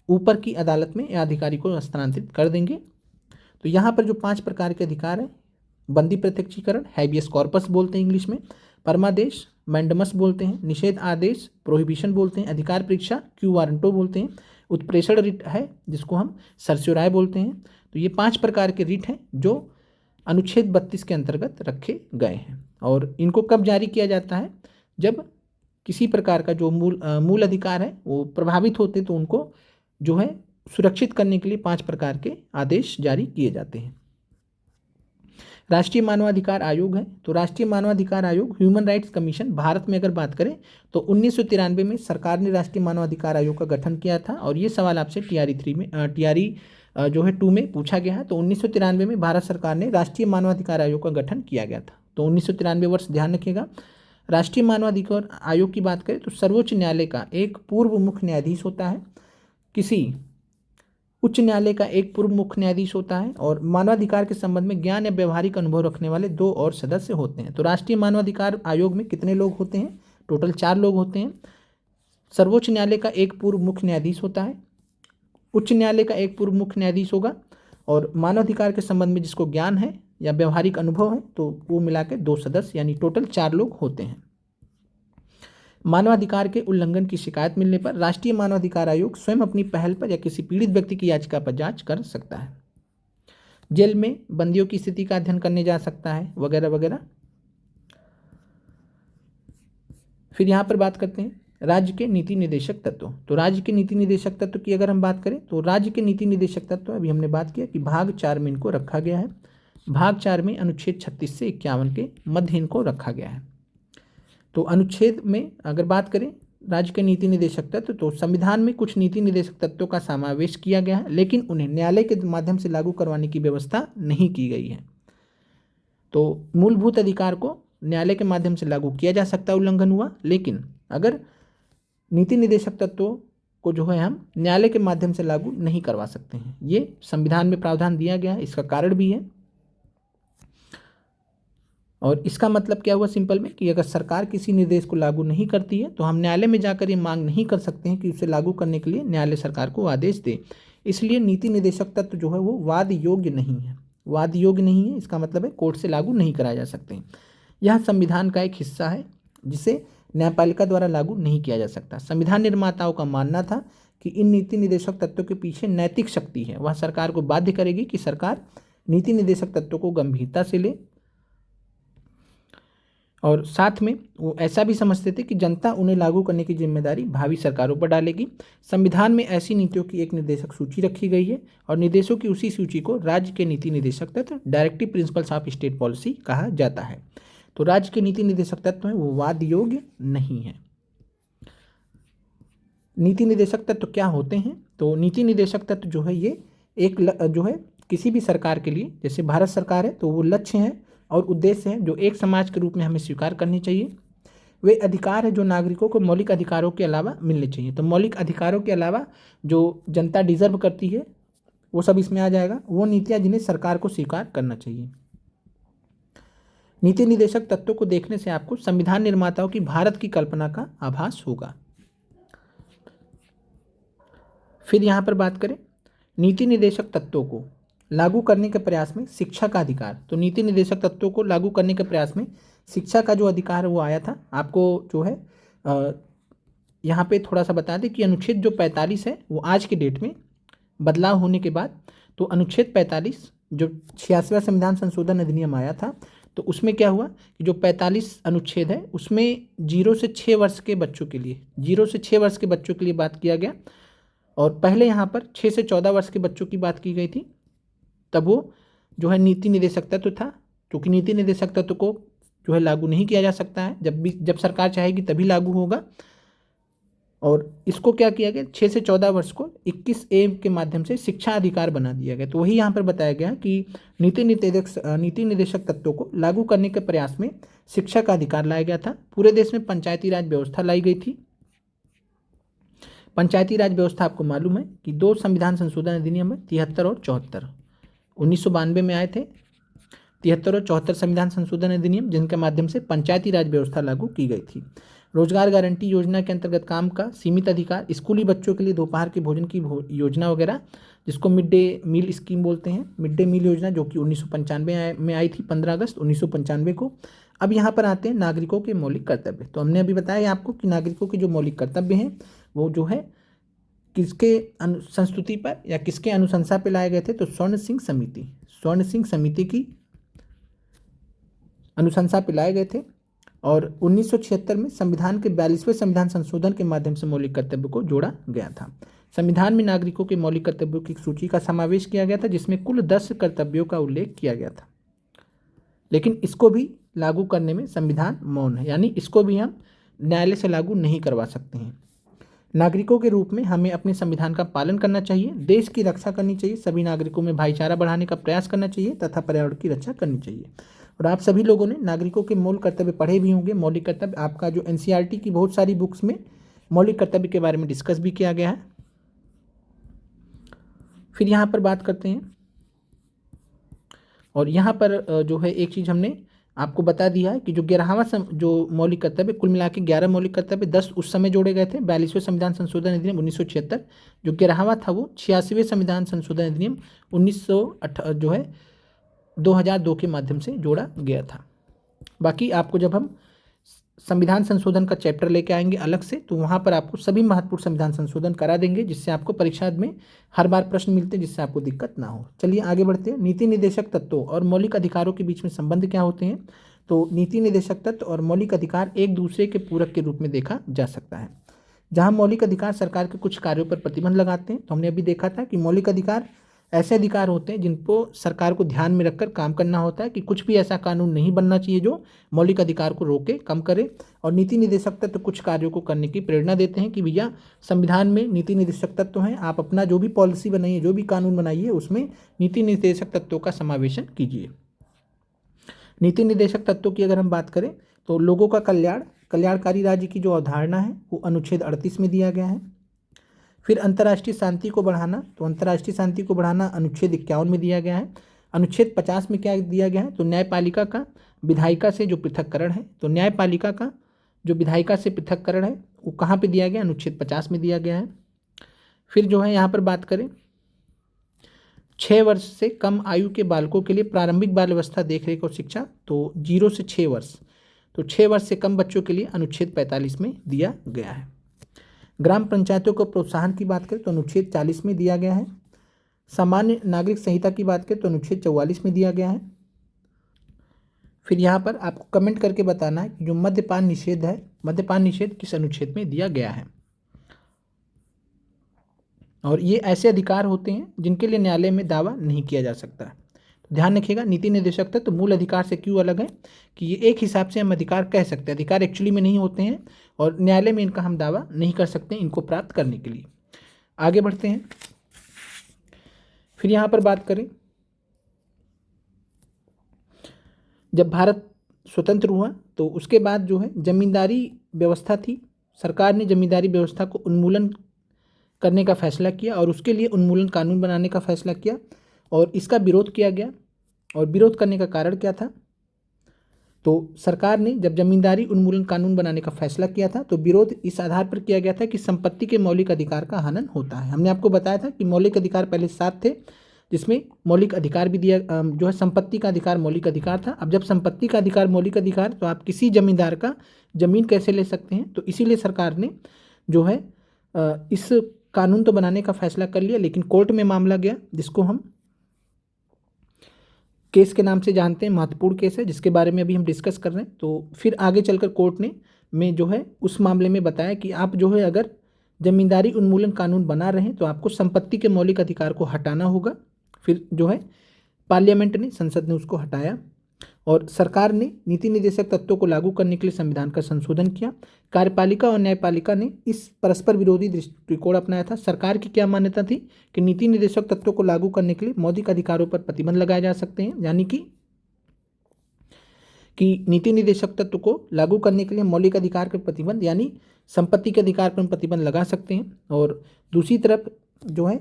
Speaker 1: ऊपर की अदालत में या अधिकारी को हस्तांतरित कर देंगे। तो यहाँ पर जो 5 प्रकार के अधिकार हैं, बंदी प्रत्यक्षीकरण, हैबियस कॉर्पस बोलते हैं इंग्लिश में, परमादेश, मैंडमस बोलते हैं, निषेध आदेश, प्रोहिबिशन बोलते हैं, अधिकार परीक्षा क्यू वारंटो बोलते हैं, उत्प्रेषण रिट है जिसको हम सर्स्योराय बोलते हैं। तो ये 5 प्रकार के रिट हैं जो अनुच्छेद 32 के अंतर्गत रखे गए हैं, और इनको कब जारी किया जाता है, जब किसी प्रकार का जो मूल अधिकार है वो प्रभावित होते तो उनको जो है सुरक्षित करने के लिए 5 प्रकार के आदेश जारी किए जाते हैं। राष्ट्रीय मानवाधिकार आयोग है, तो राष्ट्रीय मानवाधिकार आयोग ह्यूमन राइट्स कमीशन, भारत में अगर बात करें तो 1993 में सरकार ने राष्ट्रीय मानवाधिकार आयोग का गठन किया था, और ये सवाल आपसे टीआरई जो है 2 में पूछा गया है। तो 1993 में भारत सरकार ने राष्ट्रीय मानवाधिकार आयोग का गठन किया गया था। तो 1993 वर्ष ध्यान रखिएगा। राष्ट्रीय मानवाधिकार आयोग की बात करें तो सर्वोच्च न्यायालय का एक पूर्व मुख्य न्यायाधीश होता है, किसी उच्च न्यायालय का एक पूर्व मुख्य न्यायाधीश होता है, और मानवाधिकार के संबंध में ज्ञान या व्यवहारिक अनुभव रखने वाले 2 और सदस्य होते हैं। तो राष्ट्रीय मानवाधिकार आयोग में कितने लोग होते हैं, टोटल 4 लोग होते हैं। सर्वोच्च न्यायालय का एक पूर्व मुख्य न्यायाधीश होता है, उच्च न्यायालय का एक पूर्व मुख्य न्यायाधीश होगा, और मानवाधिकार के संबंध में जिसको ज्ञान है या व्यवहारिक अनुभव है तो वो मिला के 2 सदस्य, यानी टोटल 4 लोग होते हैं। मानवाधिकार के उल्लंघन की शिकायत मिलने पर राष्ट्रीय मानवाधिकार आयोग स्वयं अपनी पहल पर या किसी पीड़ित व्यक्ति की याचिका पर जांच कर सकता है। जेल में बंदियों की स्थिति का अध्ययन करने जा सकता है, वगैरह वगैरह। फिर यहाँ पर बात करते हैं राज्य के नीति निदेशक तत्व। तो राज्य के नीति निदेशक तत्व की अगर हम बात करें तो राज्य के नीति निदेशक तत्व, अभी हमने बात किया कि भाग 4 में इनको रखा गया है। भाग 4 में अनुच्छेद 36 से 51 के मध्य इनको रखा गया है। तो अनुच्छेद में अगर बात करें राज्य के नीति निदेशक तत्व, तो संविधान में कुछ नीति निदेशक तत्वों का समावेश किया गया है, लेकिन उन्हें न्यायालय के माध्यम से लागू करवाने की व्यवस्था नहीं की गई है। तो मूलभूत अधिकार को न्यायालय के माध्यम से लागू किया जा सकता है, उल्लंघन हुआ, लेकिन अगर नीति निदेशक तत्वों को जो है हम न्यायालय के माध्यम से लागू नहीं करवा सकते हैं। ये संविधान में प्रावधान दिया गया है, इसका कारण भी है। और इसका मतलब क्या हुआ सिंपल में, कि अगर सरकार किसी निर्देश को लागू नहीं करती है तो हम न्यायालय में जाकर ये मांग नहीं कर सकते हैं कि उसे लागू करने के लिए न्यायालय सरकार को आदेश दे। इसलिए नीति निदेशक तत्व जो है वो वाद योग्य नहीं है। वाद योग्य नहीं है इसका मतलब है कोर्ट से लागू नहीं कराए जा सकते। यह संविधान का एक हिस्सा है जिसे न्यायपालिका द्वारा लागू नहीं किया जा सकता। संविधान निर्माताओं का मानना था कि इन नीति निदेशक तत्वों के पीछे नैतिक शक्ति है, वह सरकार को बाध्य करेगी कि सरकार नीति निदेशक तत्वों को गंभीरता से ले, और साथ में वो ऐसा भी समझते थे कि जनता उन्हें लागू करने की जिम्मेदारी भावी सरकारों पर डालेगी। संविधान में ऐसी नीतियों की एक निर्देशक सूची रखी गई है, और निर्देशों की उसी सूची को राज्य के नीति निदेशक तत्व, directive principles of state policy कहा जाता है। तो राज्य के नीति निदेशक तत्व है वो वाद योग्य नहीं है। नीति निदेशक तत्व क्या होते हैं, तो नीति निदेशक तत्व जो है ये एक जो है किसी भी सरकार के लिए, जैसे भारत सरकार है तो वो लक्ष्य है और उद्देश्य है जो एक समाज के रूप में हमें स्वीकार करनी चाहिए। वे अधिकार है जो नागरिकों को मौलिक अधिकारों के अलावा मिलने चाहिए। तो मौलिक अधिकारों के अलावा जो जनता डिजर्व करती है वो सब इसमें आ जाएगा। वो नीतियाँ जिन्हें सरकार को स्वीकार करना चाहिए। नीति निदेशक तत्वों को देखने से आपको संविधान निर्माताओं की भारत की कल्पना का आभास होगा। फिर यहाँ पर बात करें नीति निदेशक तत्वों को लागू करने के प्रयास में शिक्षा का अधिकार। तो नीति निदेशक तत्वों को लागू करने के प्रयास में शिक्षा का जो अधिकार है वो आया था। आपको जो है यहाँ पे थोड़ा सा बता दें कि अनुच्छेद जो 45 है वो आज की डेट में बदलाव होने के बाद तो अनुच्छेद 45 जो 86वां संविधान संशोधन अधिनियम आया था, तो उसमें क्या हुआ कि जो 45 अनुच्छेद है उसमें 0 से 6 वर्ष के बच्चों के लिए 0 से 6 वर्ष के बच्चों के लिए बात किया गया, और पहले यहाँ पर 6 से 14 वर्ष के बच्चों की बात की गई थी। तब वो जो है नीति निर्देशक तत्व था, क्योंकि नीति निर्देशक तत्व को जो है लागू नहीं किया जा सकता है, जब सरकार चाहेगी तभी लागू होगा। और इसको क्या किया गया, 6 से 14 वर्ष को 21A के माध्यम से शिक्षा अधिकार बना दिया गया। तो वही यहाँ पर बताया गया कि नीति निर्देशक तत्वों को लागू करने के प्रयास में शिक्षा का अधिकार लाया गया था। पूरे देश में पंचायती राज व्यवस्था लाई गई थी। पंचायती राज व्यवस्था आपको मालूम है कि 2 संविधान संशोधन अधिनियम है, 73 और 74, 1992 में आए थे 73 और 74 संविधान संशोधन अधिनियम, जिनके माध्यम से पंचायती राज व्यवस्था लागू की गई थी। रोजगार गारंटी योजना के अंतर्गत काम का सीमित अधिकार, स्कूली बच्चों के लिए दोपहर के भोजन की योजना वगैरह, जिसको मिड डे मील स्कीम बोलते हैं, मिड डे मील योजना, जो कि 1995 में आई थी, 15 अगस्त 1995 को। अब यहाँ पर आते हैं नागरिकों के मौलिक कर्तव्य। तो हमने अभी बताया आपको कि नागरिकों के जो मौलिक कर्तव्य हैं वो जो है किसके संस्तुति पर या किसके अनुशंसा पर लाए गए थे, तो स्वर्ण सिंह समिति की अनुशंसा पर लाए गए थे। और 1976 में संविधान के 42वें संविधान संशोधन के माध्यम से मौलिक कर्तव्य को जोड़ा गया था। संविधान में नागरिकों के मौलिक कर्तव्यों की सूची का समावेश किया गया था, जिसमें कुल 10 कर्तव्यों का उल्लेख किया गया था। लेकिन इसको भी लागू करने में संविधान मौन है, यानी इसको भी हम न्यायालय से लागू नहीं करवा सकते हैं। नागरिकों के रूप में हमें अपने संविधान का पालन करना चाहिए, देश की रक्षा करनी चाहिए, सभी नागरिकों में भाईचारा बढ़ाने का प्रयास करना चाहिए तथा पर्यावरण की रक्षा करनी चाहिए। और आप सभी लोगों ने नागरिकों के मूल कर्तव्य पढ़े भी होंगे। मौलिक कर्तव्य आपका जो एनसीईआरटी की बहुत सारी बुक्स में मौलिक कर्तव्य के बारे में डिस्कस भी किया गया है। फिर यहाँ पर बात करते हैं, और यहाँ पर जो है एक चीज़ हमने आपको बता दिया है कि जो 11वां जो मौलिक कर्तव्य, कुल मिला के 11 मौलिक कर्तव्य, 10 उस समय जोड़े गए थे 42वें संविधान संशोधन अधिनियम 1976। जो 11वां था वो 86वें संविधान संशोधन अधिनियम 2002 के माध्यम से जोड़ा गया था। बाकी आपको जब हम संविधान संशोधन का चैप्टर लेके आएंगे अलग से, तो वहाँ पर आपको सभी महत्वपूर्ण संविधान संशोधन करा देंगे, जिससे आपको परीक्षा में हर बार प्रश्न मिलते हैं, जिससे आपको दिक्कत ना हो। चलिए आगे बढ़ते हैं। नीति निर्देशक तत्वों और मौलिक अधिकारों के बीच में संबंध क्या होते हैं। तो नीति निर्देशक तत्व और मौलिक अधिकार एक दूसरे के पूरक के रूप में देखा जा सकता है। जहाँ मौलिक अधिकार सरकार के कुछ कार्यों पर प्रतिबंध लगाते हैं, तो हमने अभी देखा था कि मौलिक अधिकार ऐसे अधिकार होते हैं जिनको सरकार को ध्यान में रखकर काम करना होता है कि कुछ भी ऐसा कानून नहीं बनना चाहिए जो मौलिक अधिकार को रोके, कम करे। और नीति निर्देशक तत्व कुछ कार्यों को करने की प्रेरणा देते हैं कि भैया संविधान में नीति निर्देशक तत्व हैं, आप अपना जो भी पॉलिसी बनाइए, जो भी कानून बनाइए, उसमें नीति निर्देशक तत्वों का समावेशन कीजिए। नीति निर्देशक तत्वों की अगर हम बात करें तो लोगों का कल्याणकारी राज्य की जो अवधारणा है वो अनुच्छेद 38 में दिया गया है। फिर अंतर्राष्ट्रीय शांति को बढ़ाना, तो अंतर्राष्ट्रीय शांति को बढ़ाना अनुच्छेद 51 में दिया गया है। अनुच्छेद 50 में क्या दिया गया है, तो न्यायपालिका का विधायिका से जो पृथक्करण है, तो न्यायपालिका का जो विधायिका से पृथक्करण है वो कहाँ पे दिया गया, अनुच्छेद 50 में दिया गया है। फिर जो है यहाँ पर बात करें 6 वर्ष से कम आयु के बालकों के लिए प्रारंभिक बाल अवस्था देखरेख और शिक्षा, तो 0 से 6 वर्ष, तो 6 वर्ष से कम बच्चों के लिए अनुच्छेद 45 में दिया गया है। ग्राम पंचायतों को प्रोत्साहन की बात करें तो अनुच्छेद 40 में दिया गया है। सामान्य नागरिक संहिता की बात करें तो अनुच्छेद 44 में दिया गया है। फिर यहाँ पर आपको कमेंट करके बताना है कि जो मद्यपान निषेध है, मद्यपान निषेध किस अनुच्छेद में दिया गया है। और ये ऐसे अधिकार होते हैं जिनके लिए न्यायालय में दावा नहीं किया जा सकता है। तो ध्यान रखिएगा, नीति निर्देशक तत्व मूल अधिकार से क्यों अलग है कि ये एक हिसाब से हम अधिकार कह सकते हैं, अधिकार एक्चुअली में नहीं होते हैं और न्यायालय में इनका हम दावा नहीं कर सकते इनको प्राप्त करने के लिए। आगे बढ़ते हैं। फिर यहाँ पर बात करें, जब भारत स्वतंत्र हुआ तो उसके बाद जो है जमींदारी व्यवस्था थी, सरकार ने जमींदारी व्यवस्था को उन्मूलन करने का फैसला किया और उसके लिए उन्मूलन कानून बनाने का फैसला किया और इसका विरोध किया गया। और विरोध करने का कारण क्या था, तो सरकार ने जब जमींदारी उन्मूलन कानून बनाने का फैसला किया था तो विरोध इस आधार पर किया गया था कि संपत्ति के मौलिक अधिकार का हनन होता है। हमने आपको बताया था कि मौलिक अधिकार पहले 7 थे, जिसमें मौलिक अधिकार भी दिया, जो है संपत्ति का अधिकार मौलिक अधिकार था। अब जब संपत्ति का अधिकार मौलिक अधिकार, तो आप किसी जमींदार का जमीन कैसे ले सकते हैं, तो इसीलिए सरकार ने जो है इस कानून तो बनाने का फैसला कर लिया, लेकिन कोर्ट में मामला गया, जिसको हम केस के नाम से जानते हैं, महत्वपूर्ण केस है, जिसके बारे में अभी हम डिस्कस कर रहे हैं। तो फिर आगे चलकर कोर्ट ने में जो है उस मामले में बताया कि आप जो है अगर जमींदारी उन्मूलन कानून बना रहे हैं तो आपको संपत्ति के मौलिक अधिकार को हटाना होगा। फिर जो है पार्लियामेंट ने, संसद ने उसको हटाया और सरकार ने नीति निर्देशक तत्वों को लागू करने के लिए संविधान का संशोधन किया। कार्यपालिका और न्यायपालिका ने इस परस्पर विरोधी दृष्टिकोण अपनाया था। सरकार की क्या मान्यता थी कि नीति निर्देशक तत्वों को लागू करने के लिए मौलिक अधिकारों पर प्रतिबंध लगाए जा सकते हैं, यानी कि नीति निर्देशक तत्व को लागू करने के लिए मौलिक अधिकार के प्रतिबंध यानी संपत्ति के अधिकार पर प्रतिबंध लगा सकते हैं। और दूसरी तरफ जो है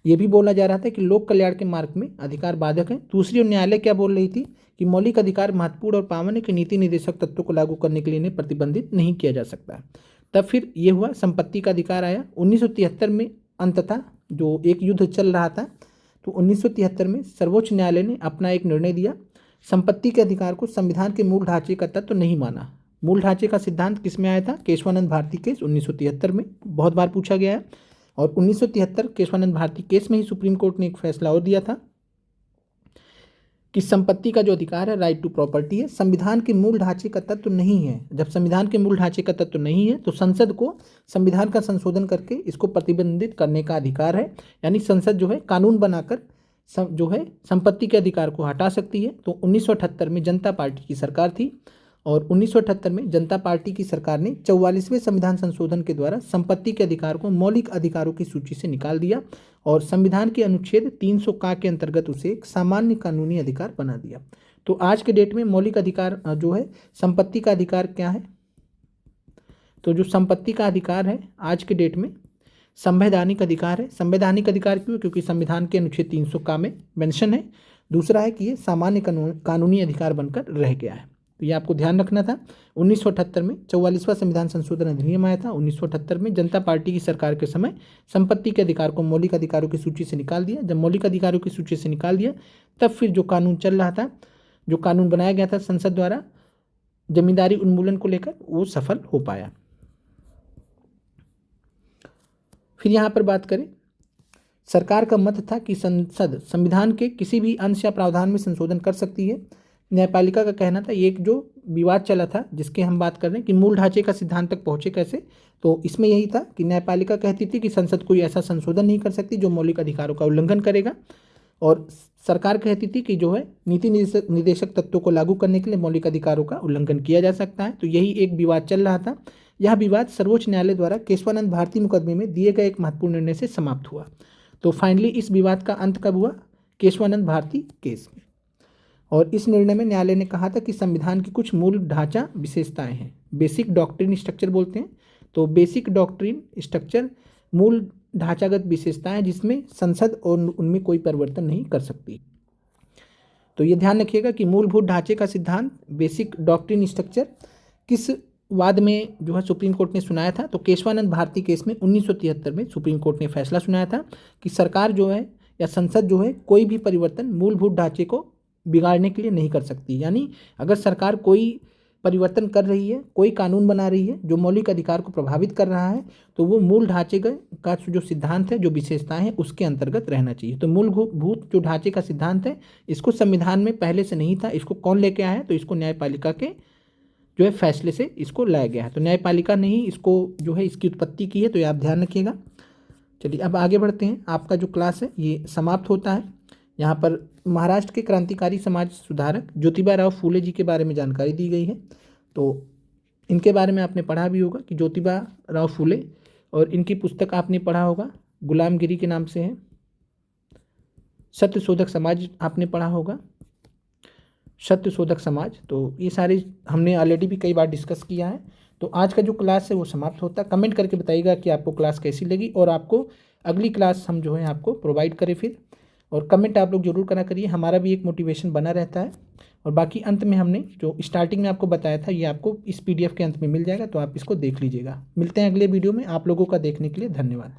Speaker 1: ये भी बोला जा रहा था कि लोक कल्याण के मार्ग में अधिकार बाधक हैं। दूसरी ओर न्यायालय क्या बोल रही थी कि मौलिक अधिकार महत्वपूर्ण और पावन है कि नीति निर्देशक तत्वों को लागू करने के लिए इन्हें प्रतिबंधित नहीं किया जा सकता। तब फिर ये हुआ, संपत्ति का अधिकार आया 1973 में। अंततः जो एक युद्ध चल रहा था, तो 1973 में सर्वोच्च न्यायालय ने अपना एक निर्णय दिया। संपत्ति के अधिकार को संविधान के मूल ढांचे का तत्व नहीं माना। मूल ढांचे का सिद्धांत किस में आया था? केशवानंद भारती केस 1973 में, बहुत बार पूछा गया है। और 1973 केशवानंद भारती केस में ही सुप्रीम कोर्ट ने एक फैसला और दिया था कि संपत्ति का जो अधिकार है, राइट टू प्रॉपर्टी है, संविधान के मूल ढांचे का तत्व नहीं है। जब संविधान के मूल ढांचे का तत्व नहीं है तो संसद को संविधान का संशोधन करके इसको प्रतिबंधित करने का अधिकार है। यानी संसद जो है कानून बनाकर जो है संपत्ति के अधिकार को हटा सकती है। तो 1978 में जनता पार्टी की सरकार थी और 1978 में जनता पार्टी की सरकार ने 44वें संविधान संशोधन के द्वारा संपत्ति के अधिकार को मौलिक अधिकारों की सूची से निकाल दिया और संविधान के अनुच्छेद 300 का के अंतर्गत उसे एक सामान्य कानूनी अधिकार बना दिया। तो आज के डेट में मौलिक अधिकार जो है संपत्ति का अधिकार क्या है? तो जो संपत्ति का अधिकार है आज के डेट में संवैधानिक अधिकार है। संवैधानिक अधिकार क्यों? क्योंकि संविधान के अनुच्छेद 300 का में मेंशन है। दूसरा है कि ये सामान्य कानूनी अधिकार बनकर रह गया है। तो ये आपको ध्यान रखना था। 1978 में 44वां संविधान संशोधन अधिनियम आया था। 1978 में जनता पार्टी की सरकार के समय संपत्ति के अधिकार को मौलिक अधिकारों की सूची से निकाल दिया। जब मौलिक अधिकारों की सूची से निकाल दिया तब फिर जो कानून चल रहा था, जो कानून बनाया गया था संसद द्वारा जमींदारी उन्मूलन को लेकर, वो सफल हो पाया। फिर यहाँ पर बात करें, सरकार का मत था कि संसद संविधान के किसी भी अंश या प्रावधान में संशोधन कर सकती है। न्यायपालिका का कहना था, ये एक जो विवाद चला था जिसके हम बात कर रहे हैं कि मूल ढांचे का सिद्धांत तक पहुंचे कैसे, तो इसमें यही था कि न्यायपालिका कहती थी कि संसद कोई ऐसा संशोधन नहीं कर सकती जो मौलिक अधिकारों का उल्लंघन करेगा, और सरकार कहती थी कि जो है नीति निर्देशक तत्वों को लागू करने के लिए मौलिक अधिकारों का उल्लंघन किया जा सकता है। तो यही एक विवाद चल रहा था। यह विवाद सर्वोच्च न्यायालय द्वारा केशवानंद भारती मुकदमे में दिए गए एक महत्वपूर्ण निर्णय से समाप्त हुआ। तो फाइनली इस विवाद का अंत कब हुआ? केशवानंद भारती केस में। और इस निर्णय में न्यायालय ने कहा था कि संविधान की कुछ मूल ढांचा विशेषताएं हैं, बेसिक डॉक्ट्रिन स्ट्रक्चर बोलते हैं। तो बेसिक डॉक्ट्रिन स्ट्रक्चर मूल ढांचागत विशेषताएं जिसमें संसद और उनमें कोई परिवर्तन नहीं कर सकती। तो ये ध्यान रखिएगा कि मूलभूत ढांचे का सिद्धांत, बेसिक डॉक्ट्रिन स्ट्रक्चर किस वाद में जो है सुप्रीम कोर्ट ने सुनाया था? तो केशवानंद भारती केस में 1973 में सुप्रीम कोर्ट ने फैसला सुनाया था कि सरकार जो है या संसद जो है कोई भी परिवर्तन मूलभूत ढांचे को बिगाड़ने के लिए नहीं कर सकती। यानी अगर सरकार कोई परिवर्तन कर रही है, कोई कानून बना रही है जो मौलिक अधिकार को प्रभावित कर रहा है, तो वो मूल ढांचे का जो सिद्धांत है, जो विशेषताएं हैं, उसके अंतर्गत रहना चाहिए। तो मूलभूत जो ढांचे का सिद्धांत है, इसको संविधान में पहले से नहीं था। इसको कौन लेके आया है? तो इसको न्यायपालिका के जो है फैसले से इसको लाया गया है। तो न्यायपालिका ने ही इसको जो है इसकी उत्पत्ति की है। तो ये आप ध्यान रखिएगा। चलिए अब आगे बढ़ते हैं। आपका जो क्लास है ये समाप्त होता है। यहाँ पर महाराष्ट्र के क्रांतिकारी समाज सुधारक ज्योतिबा राव फूले जी के बारे में जानकारी दी गई है। तो इनके बारे में आपने पढ़ा भी होगा कि ज्योतिबा राव फूले, और इनकी पुस्तक आपने पढ़ा होगा, गुलामगिरी के नाम से है। सत्यशोधक समाज आपने पढ़ा होगा, सत्यशोधक समाज। तो ये सारे हमने ऑलरेडी भी कई बार डिस्कस किया है। तो आज का जो क्लास है वो समाप्त होता है। कमेंट करके बताइएगा कि आपको क्लास कैसी लगी और आपको अगली क्लास हम जो है आपको प्रोवाइड करें फिर। और कमेंट आप लोग जरूर करा करिए, हमारा भी एक मोटिवेशन बना रहता है। और बाकी अंत में हमने जो स्टार्टिंग में आपको बताया था ये आपको इस PDF के अंत में मिल जाएगा, तो आप इसको देख लीजिएगा। मिलते हैं अगले वीडियो में। आप लोगों का देखने के लिए धन्यवाद।